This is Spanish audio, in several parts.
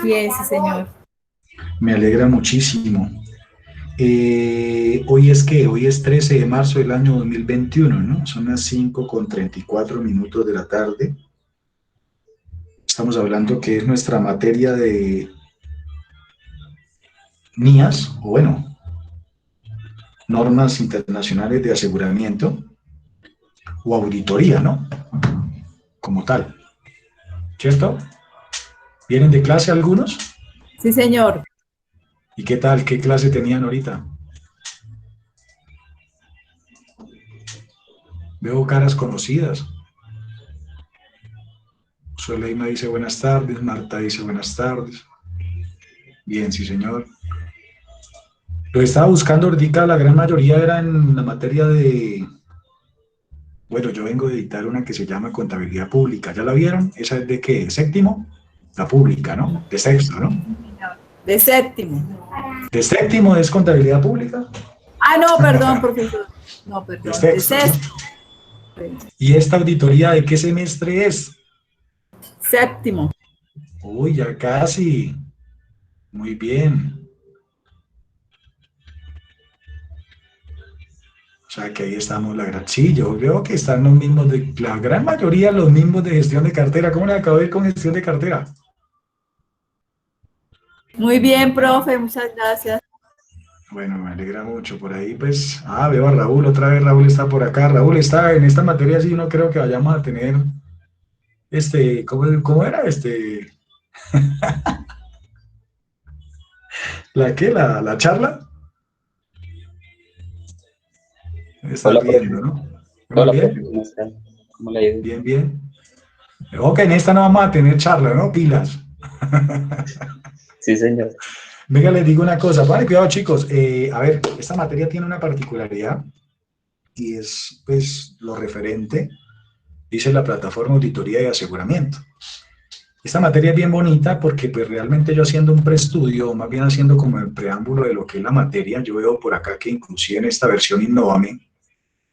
bien, sí, señor. Me alegra muchísimo. Hoy es que, hoy es 13 de marzo del año 2021, ¿no? Son las 5:34 de la tarde. Estamos hablando que es nuestra materia de NIAS, o bueno, normas internacionales de aseguramiento o auditoría, ¿no? Como tal, ¿cierto? ¿Vienen de clase algunos? Sí, señor. ¿Y qué tal? ¿Qué clase tenían ahorita? Veo caras conocidas. Soleima dice buenas tardes, Marta dice buenas tardes. Bien, sí, señor. Lo que estaba buscando ahorita, la gran mayoría era en la materia de, bueno, yo vengo de dictar una que se llama contabilidad pública. ¿Ya la vieron? ¿Esa es de qué? ¿Séptimo? La pública, ¿no? De sexto, ¿no? De séptimo. De séptimo es contabilidad pública. Ah, no, perdón, profesor. No, De perdón. De sexto, ¿no? sexto. ¿Y esta auditoría de qué semestre es? Séptimo. Uy, ya casi. Muy bien. O sea que ahí estamos la gran... Sí, yo veo que están los mismos de... La gran mayoría los mismos de gestión de cartera. ¿Cómo le acabo de ir con gestión de cartera? Muy bien, profe, muchas gracias. Bueno, me alegra mucho. Por ahí, pues... Ah, veo a Raúl. Otra vez Raúl está por acá. Raúl está en esta materia, sí, no creo que vayamos a tener... ¿cómo era? ¿La qué? ¿La charla? Está Hola, riendo, profe. ¿no? ¿Vamos Hola, profe, bien? ¿cómo están? ¿Cómo le ha ido? Bien, bien. Ok, en esta no vamos a tener charla, ¿no? Pilas. Sí, señor. Venga, les digo una cosa, vale, cuidado chicos, a ver, esta materia tiene una particularidad y es pues lo referente, dice la plataforma auditoría y aseguramiento. Esta materia es bien bonita porque pues realmente yo haciendo un preestudio, más bien haciendo como el preámbulo de lo que es la materia, yo veo por acá que inclusive en esta versión Innovame,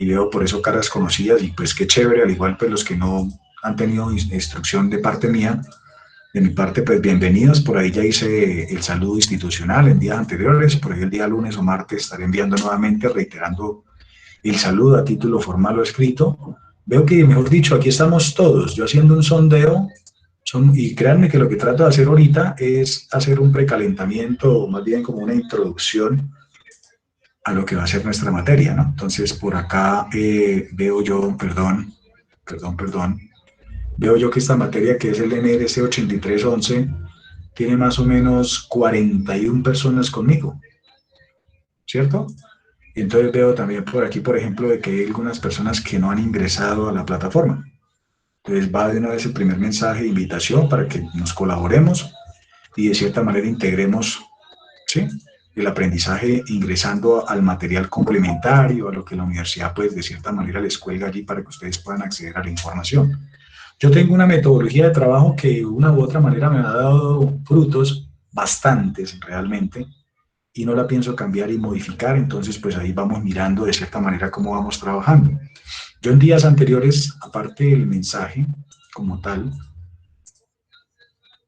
y veo por eso caras conocidas y pues qué chévere, al igual pues los que no han tenido instrucción de parte mía, de mi parte, pues bienvenidos. Por ahí ya hice el saludo institucional en días anteriores. Por ahí el día lunes o martes estaré enviando nuevamente, reiterando el saludo a título formal o escrito. Veo que, mejor dicho, aquí estamos todos. Yo haciendo un sondeo, y créanme que lo que trato de hacer ahorita es hacer un precalentamiento, o más bien como una introducción a lo que va a ser nuestra materia, ¿no? Entonces, por acá veo yo, perdón, veo yo que esta materia, que es el NRC 8311, tiene más o menos 41 personas conmigo, ¿cierto? Y entonces veo también por aquí, por ejemplo, de que hay algunas personas que no han ingresado a la plataforma. Entonces va de una vez el primer mensaje de invitación para que nos colaboremos y de cierta manera integremos, ¿sí?, el aprendizaje ingresando al material complementario, a lo que la universidad pues de cierta manera les cuelga allí para que ustedes puedan acceder a la información. Yo tengo una metodología de trabajo que de una u otra manera me ha dado frutos, bastantes realmente, y no la pienso cambiar y modificar, entonces pues ahí vamos mirando de cierta manera cómo vamos trabajando. Yo en días anteriores, aparte del mensaje como tal,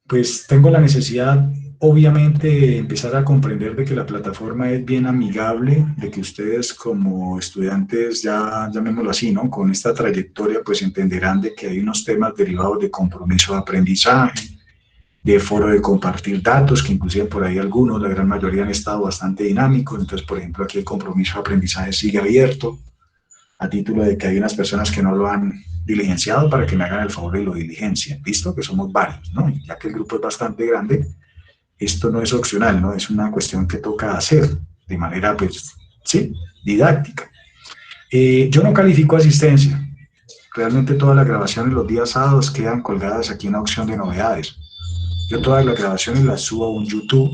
pues tengo la necesidad, obviamente, de empezar a comprender de que la plataforma es bien amigable, de que ustedes como estudiantes, ya llamémoslo así, ¿no?, con esta trayectoria, pues entenderán de que hay unos temas derivados de compromiso de aprendizaje, de foro de compartir datos, que inclusive por ahí algunos, la gran mayoría han estado bastante dinámicos. Entonces, por ejemplo, aquí el compromiso de aprendizaje sigue abierto, a título de que hay unas personas que no lo han diligenciado para que me hagan el favor de lo diligencien, visto que somos varios, ¿no? Y ya que el grupo es bastante grande, esto no es opcional, ¿no? Es una cuestión que toca hacer de manera, pues, sí, didáctica. Yo no califico asistencia. Realmente todas las grabaciones los días sábados quedan colgadas aquí en la opción de novedades. Yo todas las grabaciones las subo a un YouTube,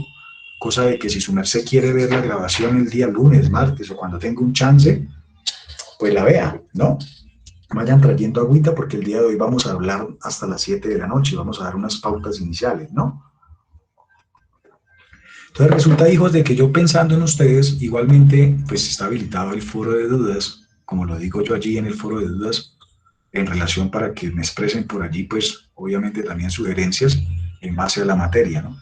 cosa de que si su merced quiere ver la grabación el día lunes, martes o cuando tenga un chance, pues la vea, ¿no? Vayan trayendo agüita porque el día de hoy vamos a hablar hasta las 7 de la noche y vamos a dar unas pautas iniciales, ¿no? Entonces resulta, hijos, de que yo pensando en ustedes, igualmente, pues está habilitado el foro de dudas, como lo digo yo allí en el foro de dudas, en relación para que me expresen por allí, pues obviamente también sugerencias en base a la materia, ¿no?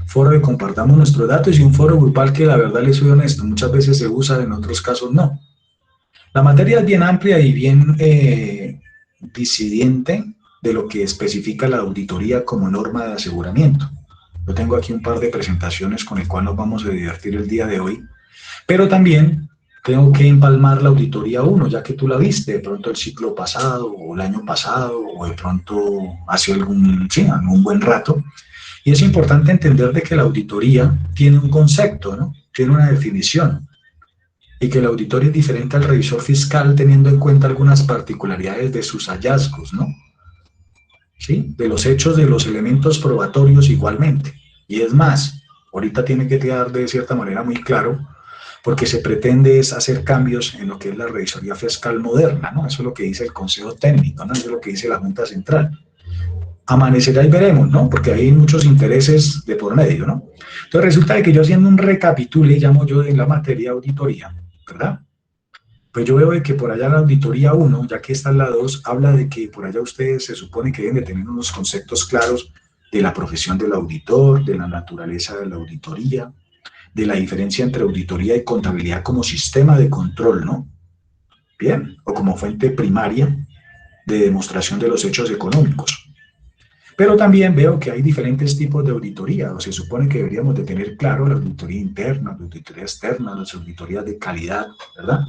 foro de compartamos nuestros datos y un foro grupal que la verdad les soy honesto, muchas veces se usa, en otros casos no. La materia es bien amplia y bien disidente de lo que especifica la auditoría como norma de aseguramiento. Yo tengo aquí un par de presentaciones con el cual nos vamos a divertir el día de hoy, pero también tengo que empalmar la auditoría 1, ya que tú la viste de pronto el ciclo pasado, o el año pasado, o de pronto hace algún buen rato. Y es importante entender de que la auditoría tiene un concepto, ¿no? Tiene una definición, y que el auditor es diferente al revisor fiscal teniendo en cuenta algunas particularidades de sus hallazgos, ¿no? ¿Sí? De los hechos, de los elementos probatorios igualmente. Y es más, ahorita tiene que quedar de cierta manera muy claro, porque se pretende es hacer cambios en lo que es la revisoría fiscal moderna, ¿no? Eso es lo que dice el Consejo Técnico, ¿no? Eso es lo que dice la Junta Central. Amanecerá y veremos, ¿no? Porque hay muchos intereses de por medio, ¿no? Entonces resulta de que yo haciendo un recapitule, llamo yo de la materia auditoría, ¿verdad? Pues yo veo de que por allá la auditoría 1, ya que está en la 2, habla de que por allá ustedes se supone que deben de tener unos conceptos claros de la profesión del auditor, de la naturaleza de la auditoría, de la diferencia entre auditoría y contabilidad como sistema de control, ¿no? Bien, o como fuente primaria de demostración de los hechos económicos. Pero también veo que hay diferentes tipos de auditoría, o se supone que deberíamos de tener claro la auditoría interna, la auditoría externa, las auditorías de calidad, ¿verdad?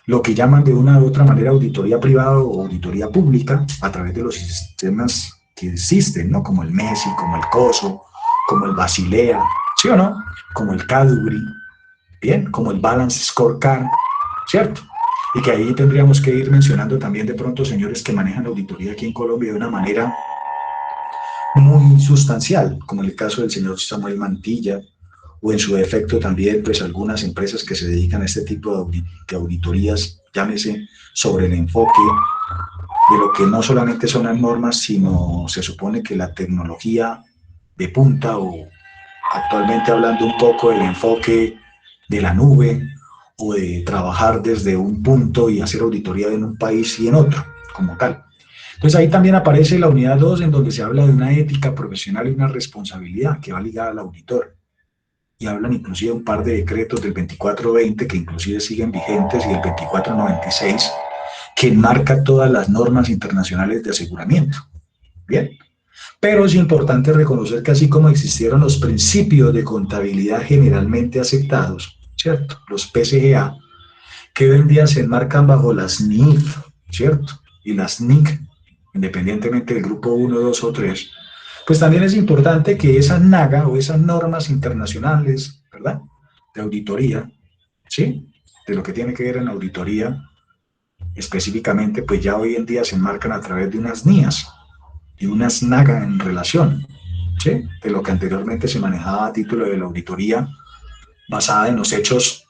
Lo que llaman de una u otra manera auditoría privada o auditoría pública a través de los sistemas que existen, ¿no? Como el MESI, como el COSO, como el Basilea, ¿sí o no? Como el CADUBRI, bien, como el Balance Scorecard, ¿cierto? Y que ahí tendríamos que ir mencionando también de pronto señores que manejan auditoría aquí en Colombia de una manera muy sustancial, como en el caso del señor Samuel Mantilla, o en su defecto también pues algunas empresas que se dedican a este tipo de auditorías, llámese sobre el enfoque de lo que no solamente son las normas, sino se supone que la tecnología de punta, o actualmente hablando un poco del enfoque de la nube, o de trabajar desde un punto y hacer auditoría en un país y en otro, como tal. Entonces ahí también aparece la unidad 2, en donde se habla de una ética profesional y una responsabilidad que va ligada al auditor. Y hablan inclusive un par de decretos del 2420 que inclusive siguen vigentes, y el 2496 que enmarca todas las normas internacionales de aseguramiento. Bien, pero es importante reconocer que así como existieron los principios de contabilidad generalmente aceptados, ¿cierto? Los PCGA, que hoy en día se enmarcan bajo las NIF, ¿cierto? Y las NIC, independientemente del grupo 1, 2 o 3, pues también es importante que esas NAGA o esas normas internacionales, ¿verdad?, de auditoría, ¿sí?, de lo que tiene que ver en auditoría específicamente, pues ya hoy en día se enmarcan a través de unas NIAS y unas NAGA en relación, ¿sí?, de lo que anteriormente se manejaba a título de la auditoría basada en los hechos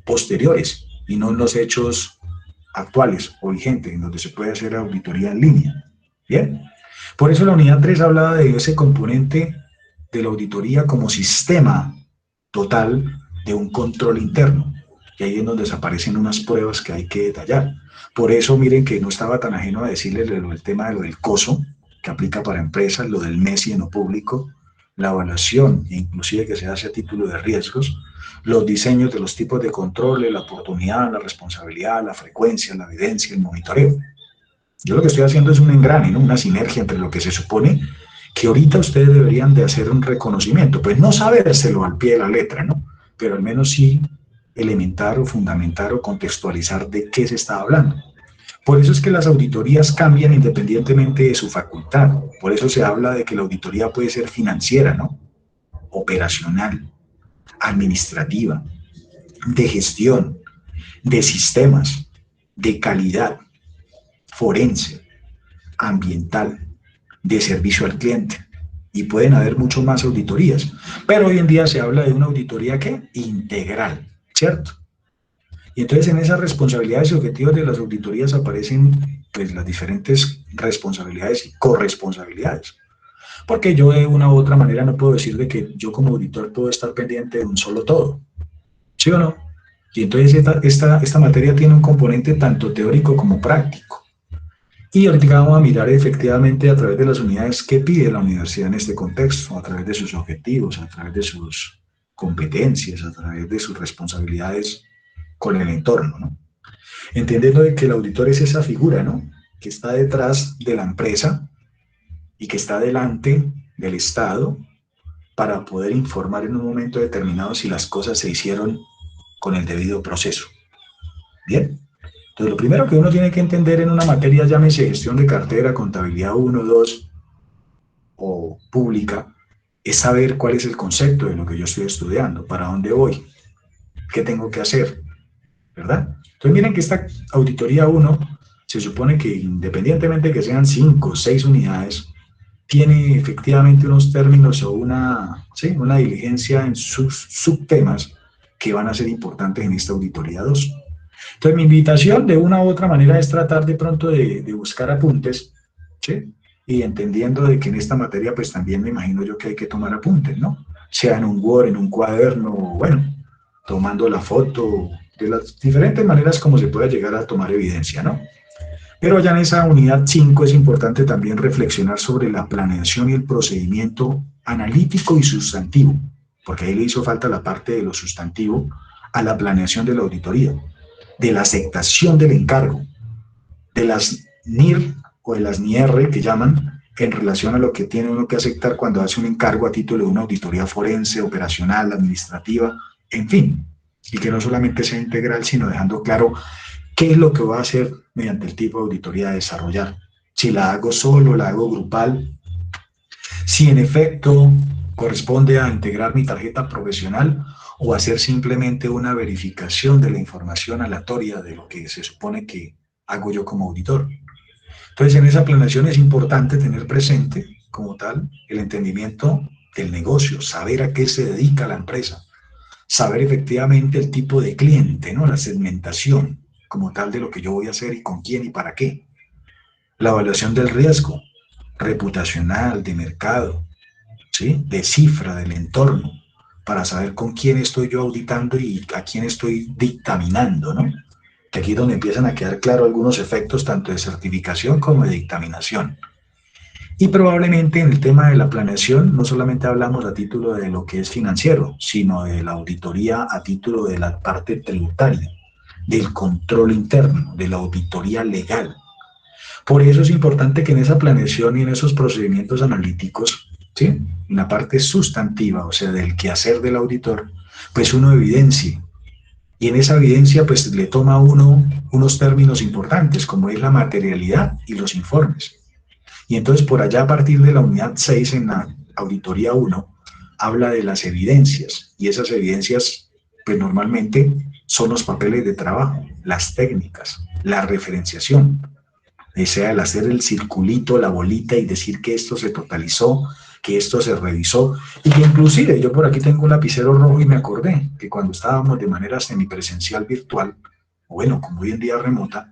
posteriores y no en los hechos actuales o vigentes, en donde se puede hacer auditoría en línea. Bien, por eso la unidad 3 hablaba de ese componente de la auditoría como sistema total de un control interno, y ahí es donde desaparecen unas pruebas que hay que detallar. Por eso miren que no estaba tan ajeno a decirles el tema de lo del COSO, que aplica para empresas, lo del MESI en lo público, la evaluación, inclusive que se hace a título de riesgos, los diseños de los tipos de controles, la oportunidad, la responsabilidad, la frecuencia, la evidencia, el monitoreo. Yo lo que estoy haciendo es un engrane, ¿no?, una sinergia entre lo que se supone que ahorita ustedes deberían de hacer un reconocimiento, pues no sabérselo al pie de la letra, ¿no?, pero al menos sí elementar o fundamentar o contextualizar de qué se está hablando. Por eso es que las auditorías cambian independientemente de su facultad. Por eso se habla de que la auditoría puede ser financiera, ¿no?, operacional, administrativa, de gestión, de sistemas, de calidad, forense, ambiental, de servicio al cliente, y pueden haber mucho más auditorías, pero hoy en día se habla de una auditoría ¿qué? Integral, ¿cierto? Y entonces en esas responsabilidades y objetivos de las auditorías aparecen pues las diferentes responsabilidades y corresponsabilidades, porque yo de una u otra manera no puedo decir de que yo como auditor puedo estar pendiente de un solo todo, ¿sí o no? Y entonces esta materia tiene un componente tanto teórico como práctico. Y ahorita vamos a mirar efectivamente a través de las unidades qué pide la universidad en este contexto, a través de sus objetivos, a través de sus competencias, a través de sus responsabilidades con el entorno, ¿no? Entendiendo de que el auditor es esa figura, ¿no?, que está detrás de la empresa y que está delante del Estado para poder informar en un momento determinado si las cosas se hicieron con el debido proceso. Bien. Entonces, lo primero que uno tiene que entender en una materia, llámese gestión de cartera, contabilidad 1, 2 o pública, es saber cuál es el concepto de lo que yo estoy estudiando, para dónde voy, qué tengo que hacer, ¿verdad? Entonces, miren que esta auditoría 1 se supone que independientemente de que sean 5 o 6 unidades, tiene efectivamente unos términos o ¿sí?, una diligencia en sus subtemas que van a ser importantes en esta auditoría 2. Entonces, mi invitación de una u otra manera es tratar de pronto de buscar apuntes, ¿sí? Y entendiendo de que en esta materia pues también me imagino yo que hay que tomar apuntes, ¿no? Sea en un Word, en un cuaderno, bueno, tomando la foto, de las diferentes maneras como se pueda llegar a tomar evidencia, ¿no? Pero ya en esa unidad 5 es importante también reflexionar sobre la planeación y el procedimiento analítico y sustantivo, porque ahí le hizo falta la parte de lo sustantivo a la planeación de la auditoría, de la aceptación del encargo, de las NIR o de las NIR que llaman, en relación a lo que tiene uno que aceptar cuando hace un encargo a título de una auditoría forense, operacional, administrativa, en fin, y que no solamente sea integral, sino dejando claro qué es lo que va a hacer mediante el tipo de auditoría a desarrollar. Si la hago solo, la hago grupal, si en efecto corresponde a integrar mi tarjeta profesional o hacer simplemente una verificación de la información aleatoria de lo que se supone que hago yo como auditor. Entonces, en esa planeación es importante tener presente, como tal, el entendimiento del negocio, saber a qué se dedica la empresa, saber efectivamente el tipo de cliente, ¿no?, la segmentación como tal de lo que yo voy a hacer y con quién y para qué. La evaluación del riesgo reputacional, de mercado, ¿sí?, de cifra, del entorno, para saber con quién estoy yo auditando y a quién estoy dictaminando, ¿no? Que aquí es donde empiezan a quedar claros algunos efectos tanto de certificación como de dictaminación. Y probablemente en el tema de la planeación no solamente hablamos a título de lo que es financiero, sino de la auditoría a título de la parte tributaria, del control interno, de la auditoría legal. Por eso es importante que en esa planeación y en esos procedimientos analíticos, ¿sí?, en la parte sustantiva, o sea, del quehacer del auditor, pues uno evidencie. Y en esa evidencia, pues le toma a uno unos términos importantes, como es la materialidad y los informes. Y entonces por allá a partir de la unidad 6 en la auditoría 1, habla de las evidencias. Y esas evidencias, pues normalmente son los papeles de trabajo, las técnicas, la referenciación. Sea el hacer el circulito, la bolita y decir que esto se totalizó, que esto se revisó, y que inclusive yo por aquí tengo un lapicero rojo y me acordé que cuando estábamos de manera semipresencial virtual, o bueno, como hoy en día remota,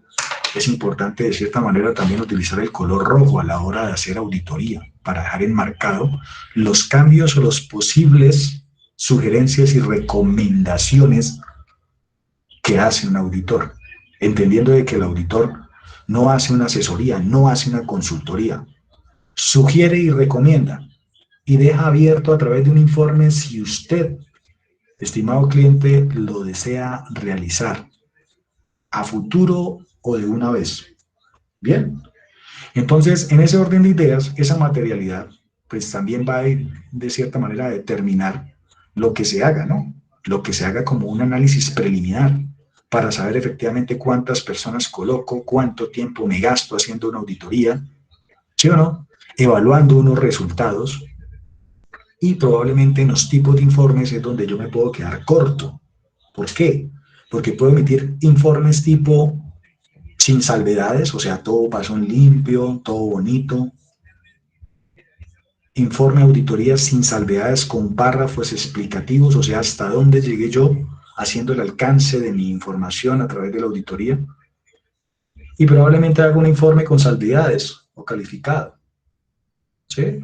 es importante de cierta manera también utilizar el color rojo a la hora de hacer auditoría, para dejar enmarcado los cambios o los posibles sugerencias y recomendaciones que hace un auditor, entendiendo de que el auditor no hace una asesoría, no hace una consultoría, sugiere y recomienda, y deja abierto a través de un informe si usted, estimado cliente, lo desea realizar a futuro o de una vez. Bien, entonces en ese orden de ideas, esa materialidad, pues también va a ir de cierta manera a determinar lo que se haga, ¿no? Lo que se haga como un análisis preliminar, para saber efectivamente cuántas personas coloco, cuánto tiempo me gasto haciendo una auditoría, ¿sí o no?, evaluando unos resultados, y probablemente en los tipos de informes es donde yo me puedo quedar corto. ¿Por qué? Porque puedo emitir informes tipo sin salvedades, o sea, todo pasó en limpio, todo bonito. Informe de auditoría sin salvedades con párrafos explicativos, o sea, hasta dónde llegué yo haciendo el alcance de mi información a través de la auditoría. Y probablemente haga un informe con salvedades o calificado, ¿sí?,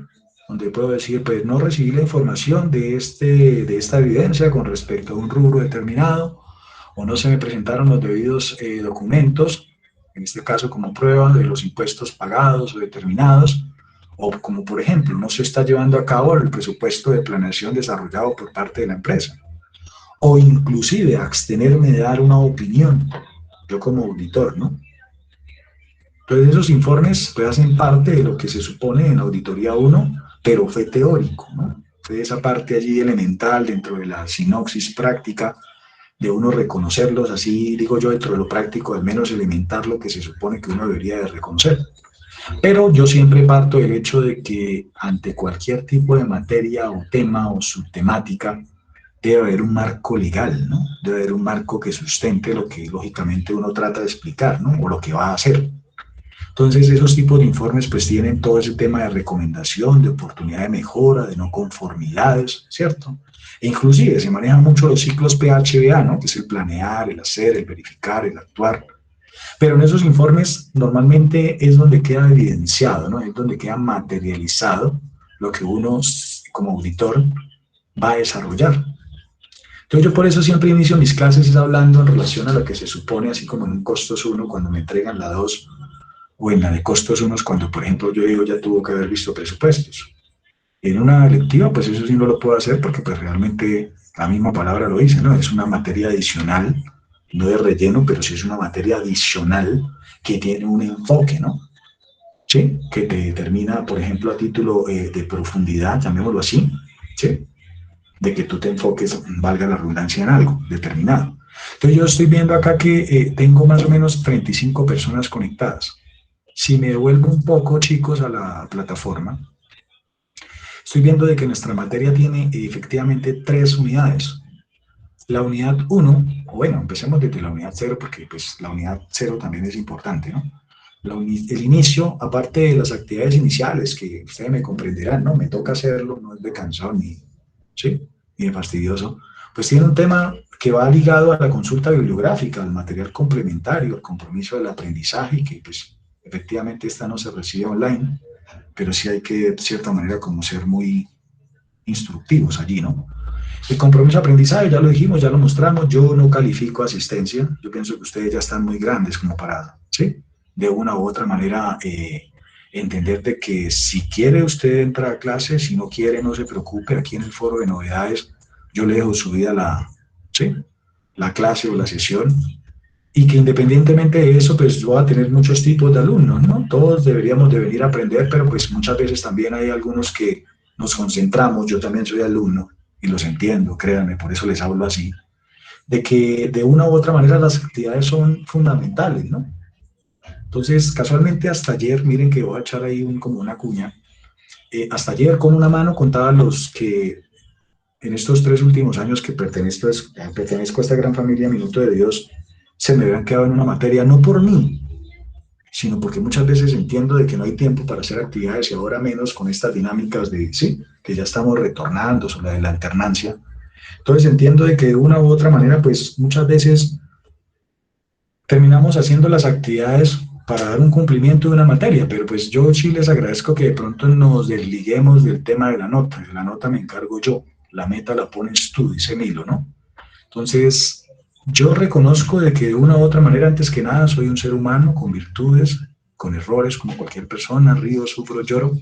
donde puedo decir, pues no recibí la información de esta evidencia con respecto a un rubro determinado, o no se me presentaron los debidos documentos en este caso como prueba de los impuestos pagados o determinados, o como por ejemplo no se está llevando a cabo el presupuesto de planeación desarrollado por parte de la empresa, o inclusive abstenerme de dar una opinión, yo como auditor, ¿no? Entonces esos informes pues hacen parte de lo que se supone en auditoría 1, pero fue teórico, ¿no? Fue esa parte allí elemental dentro de la sinopsis práctica de uno reconocerlos, así digo yo, dentro de lo práctico, al menos elementar lo que se supone que uno debería de reconocer. Pero yo siempre parto del hecho de que ante cualquier tipo de materia o tema o subtemática debe haber un marco legal, ¿no? Debe haber un marco que sustente lo que lógicamente uno trata de explicar, ¿no? O lo que va a hacer. Entonces esos tipos de informes pues tienen todo ese tema de recomendación, de oportunidad de mejora, de no conformidades, ¿cierto? E inclusive se manejan mucho los ciclos PHBA, ¿no? Que es el planear, el hacer, el verificar, el actuar. Pero en esos informes normalmente es donde queda evidenciado, ¿no? Es donde queda materializado lo que uno como auditor va a desarrollar. Entonces yo por eso siempre inicio mis clases hablando en relación a lo que se supone, así como en un costos 1 cuando me entregan la 2, o en la de costos 1 cuando, por ejemplo, yo digo ya tuvo que haber visto presupuestos. En una electiva, pues eso sí no lo puedo hacer porque pues realmente la misma palabra lo dice, ¿no? Es una materia adicional, no de relleno, pero sí es una materia adicional que tiene un enfoque, ¿no? ¿Sí? Que te determina, por ejemplo, a título de profundidad, llamémoslo así, ¿sí? De que tú te enfoques, valga la redundancia, en algo determinado. Entonces yo estoy viendo acá que tengo más o menos 35 personas conectadas. Si me devuelvo un poco, chicos, a la plataforma, estoy viendo de que nuestra materia tiene efectivamente 3 unidades. La unidad 1, o bueno, empecemos desde la unidad 0, porque pues la unidad 0 también es importante, ¿no? El inicio, aparte de las actividades iniciales, que ustedes me comprenderán, ¿no? Me toca hacerlo, no es de cansado ni, ¿sí? Ni de fastidioso, pues tiene un tema que va ligado a la consulta bibliográfica, al material complementario, al compromiso del aprendizaje, que pues efectivamente esta no se recibe online, pero sí hay que, de cierta manera, como ser muy instructivos allí, ¿no? El compromiso de aprendizaje, ya lo dijimos, ya lo mostramos, yo no califico asistencia, yo pienso que ustedes ya están muy grandes como para, ¿sí? De una u otra manera, entender de que si quiere usted entrar a clase, si no quiere, no se preocupe, aquí en el foro de novedades, yo le dejo subida la, ¿sí? La clase o la sesión, y que independientemente de eso, pues yo voy a tener muchos tipos de alumnos, ¿no? Todos deberíamos de venir a aprender, pero pues muchas veces también hay algunos que nos concentramos, yo también soy alumno, y los entiendo, créanme, por eso les hablo así, de que de una u otra manera las actividades son fundamentales, ¿no? Entonces, casualmente hasta ayer, miren que voy a echar ahí como una cuña, hasta ayer con una mano contaba los que en estos 3 últimos años que pertenezco a esta gran familia Minuto de Dios, se me habían quedado en una materia, no por mí, sino porque muchas veces entiendo de que no hay tiempo para hacer actividades y ahora menos con estas dinámicas de, sí, que ya estamos retornando sobre la alternancia. Entonces entiendo de que de una u otra manera, pues muchas veces terminamos haciendo las actividades para dar un cumplimiento de una materia, pero pues yo sí les agradezco que de pronto nos desliguemos del tema de la nota me encargo yo, la meta la pones tú, dice Milo, ¿no? Entonces, yo reconozco de que de una u otra manera, antes que nada, soy un ser humano con virtudes, con errores, como cualquier persona, río, sufro, lloro,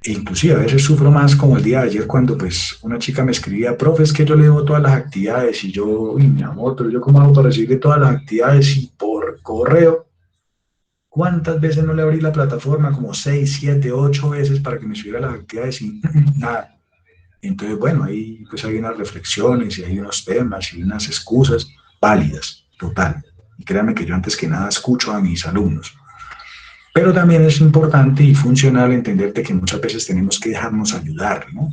e inclusive a veces sufro más como el día de ayer cuando pues una chica me escribía, profe, es que yo le debo todas las actividades y yo, uy, mi amor, pero yo cómo hago para recibir todas las actividades y por correo. ¿Cuántas veces no le abrí la plataforma? Como 6, 7, 8 veces para que me subiera las actividades y nada. Entonces, bueno, ahí pues hay unas reflexiones y hay unos temas y unas excusas válidas, total. Y créanme que yo antes que nada escucho a mis alumnos. Pero también es importante y funcional entenderte que muchas veces tenemos que dejarnos ayudar, ¿no?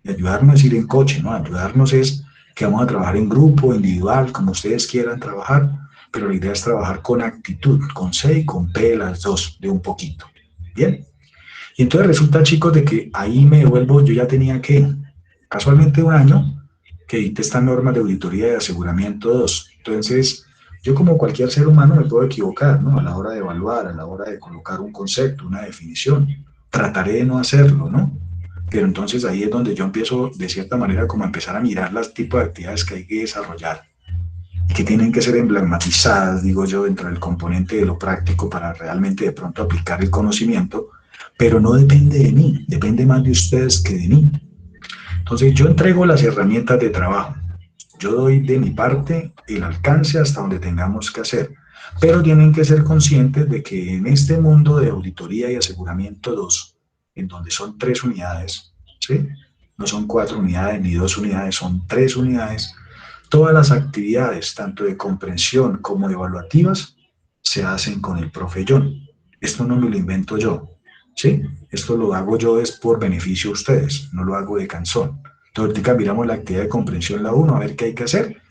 Y ayudarnos es ir en coche, ¿no? Ayudarnos es que vamos a trabajar en grupo, individual, como ustedes quieran trabajar, pero la idea es trabajar con actitud, con C y con P, las dos, de un poquito. ¿Bien? Y entonces resulta, chicos, de que ahí me devuelvo, yo ya tenía que, casualmente un año, que dicté esta norma de auditoría de aseguramiento 2. Entonces, yo como cualquier ser humano me puedo equivocar, ¿no? A la hora de evaluar, a la hora de colocar un concepto, una definición. Trataré de no hacerlo, ¿no? Pero entonces ahí es donde yo empiezo, de cierta manera, como a empezar a mirar los tipos de actividades que hay que desarrollar. y que tienen que ser emblematizadas, digo yo, dentro del componente de lo práctico para realmente de pronto aplicar el conocimiento, pero no depende de mí, depende más de ustedes que de mí. Entonces yo entrego las herramientas de trabajo, yo doy de mi parte el alcance hasta donde tengamos que hacer, pero tienen que ser conscientes de que en este mundo de auditoría y aseguramiento 2, en donde son 3 unidades, ¿sí? No son 4 unidades ni 2 unidades, son 3 unidades. Todas las actividades, tanto de comprensión como evaluativas, se hacen con el profe John. Esto no me lo invento yo, ¿sí? Esto lo hago yo es por beneficio de ustedes, no lo hago de canzón. Entonces, ahorita miramos la actividad de comprensión, la 1, a ver qué hay que hacer.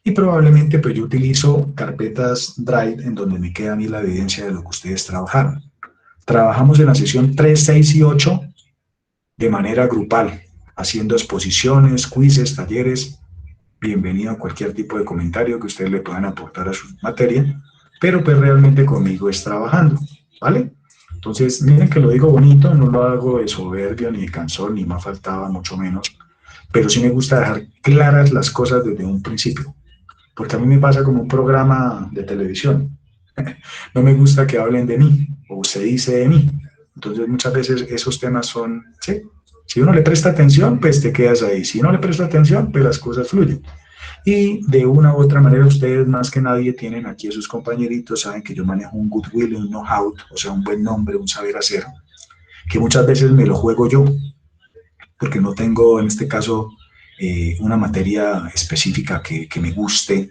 Y probablemente pues yo utilizo carpetas Drive en donde me queda a mí la evidencia de lo que ustedes trabajaron. Trabajamos en la sesión 3, 6 y 8 de manera grupal, haciendo exposiciones, quizzes, talleres. Bienvenido a cualquier tipo de comentario que ustedes le puedan aportar a su materia, pero pues realmente conmigo es trabajando, ¿vale? Entonces, miren que lo digo bonito, no lo hago de soberbio, ni de cansón, ni más faltaba, mucho menos, pero sí me gusta dejar claras las cosas desde un principio, porque a mí me pasa como un programa de televisión. No me gusta que hablen de mí, o se dice de mí. Entonces, muchas veces esos temas son, ¿sí? Si uno le presta atención, pues te quedas ahí. Si no le presta atención, pues las cosas fluyen. Y de una u otra manera, ustedes más que nadie tienen aquí a sus compañeritos, saben que yo manejo un goodwill, un know-how, o sea, un buen nombre, un saber hacer, que muchas veces me lo juego yo, porque no tengo en este caso una materia específica que me guste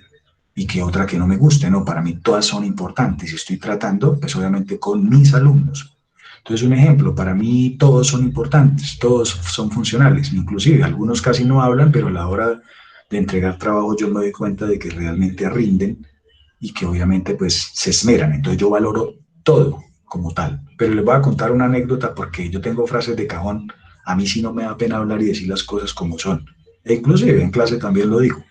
y que otra que no me guste, no, para mí todas son importantes y estoy tratando, pues obviamente con mis alumnos. Entonces, un ejemplo, para mí todos son importantes, todos son funcionales, inclusive algunos casi no hablan, pero a la hora de entregar trabajo yo me doy cuenta de que realmente rinden y que obviamente pues se esmeran, entonces yo valoro todo como tal. Pero les voy a contar una anécdota porque yo tengo frases de cajón, a mí sí no me da pena hablar y decir las cosas como son, e inclusive en clase también lo digo.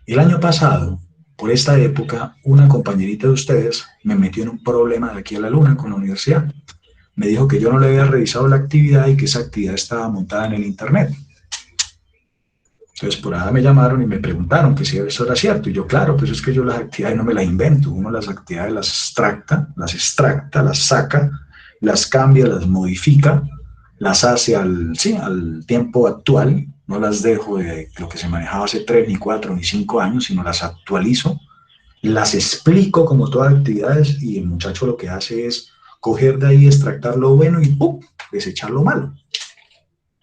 El año pasado, por esta época, una compañerita de ustedes me metió en un problema de aquí a la luna con la universidad. Me dijo que yo no le había revisado la actividad y que esa actividad estaba montada en el internet. Entonces por ahí me llamaron y me preguntaron que si eso era cierto. Y yo, claro, pues es que yo las actividades no me las invento. Uno las actividades las extracta, las saca, las cambia, las modifica, las hace sí, al tiempo actual. No las dejo de lo que se manejaba hace 3, ni 4, ni 5 años, sino las actualizo, las explico como todas las actividades y el muchacho lo que hace es coger de ahí, extractar lo bueno y ¡pum!, desechar lo malo.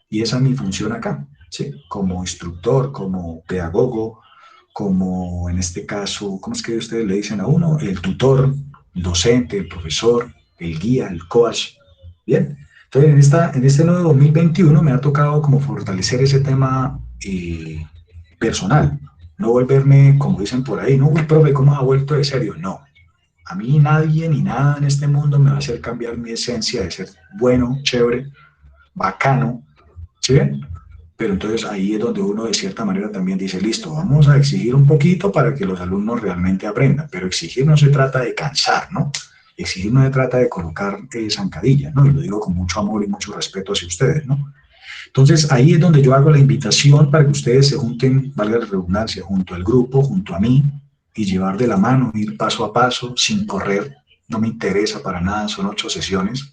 Y esa es mi función acá, ¿sí? Como instructor, como pedagogo, como en este caso, ¿cómo es que ustedes le dicen a uno? El tutor, el docente, el profesor, el guía, el coach. Bien, entonces en este nuevo 2021 me ha tocado como fortalecer ese tema personal, no volverme, como dicen por ahí, no, uy, profe, ¿cómo ha vuelto de serio? No, a mí nadie ni nada en este mundo me va a hacer cambiar mi esencia de ser bueno, chévere, bacano, ¿sí ven? Pero entonces ahí es donde uno de cierta manera también dice, listo, vamos a exigir un poquito para que los alumnos realmente aprendan, pero exigir no se trata de cansar, ¿no? Exigir no se trata de colocar zancadillas, ¿no? Y lo digo con mucho amor y mucho respeto hacia ustedes, ¿no? Entonces ahí es donde yo hago la invitación para que ustedes se junten, valga la redundancia, junto al grupo, junto a mí, y llevar de la mano, ir paso a paso, sin correr, no me interesa para nada, son 8 sesiones.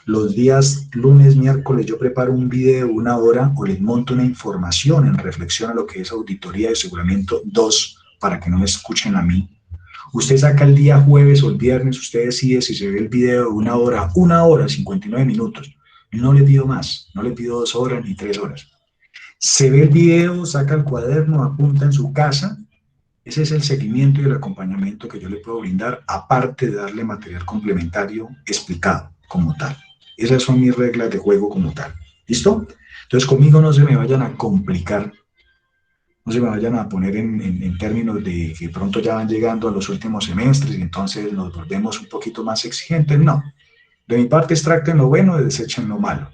Los días lunes, miércoles, yo preparo un video, 1 hora, o les monto una información en reflexión a lo que es auditoría de aseguramiento 2, para que no me escuchen a mí. Usted saca el día jueves o el viernes, usted decide si se ve el video de 1 hora, 59 minutos. No le pido más, no le pido 2 horas ni 3 horas. Se ve el video, saca el cuaderno, apunta en su casa. Ese es el seguimiento y el acompañamiento que yo le puedo brindar, aparte de darle material complementario explicado como tal. Esas son mis reglas de juego como tal. ¿Listo? Entonces conmigo no se me vayan a complicar, no se me vayan a poner en términos de que pronto ya van llegando a los últimos semestres y entonces nos volvemos un poquito más exigentes. No. De mi parte, extracten lo bueno y desechen lo malo.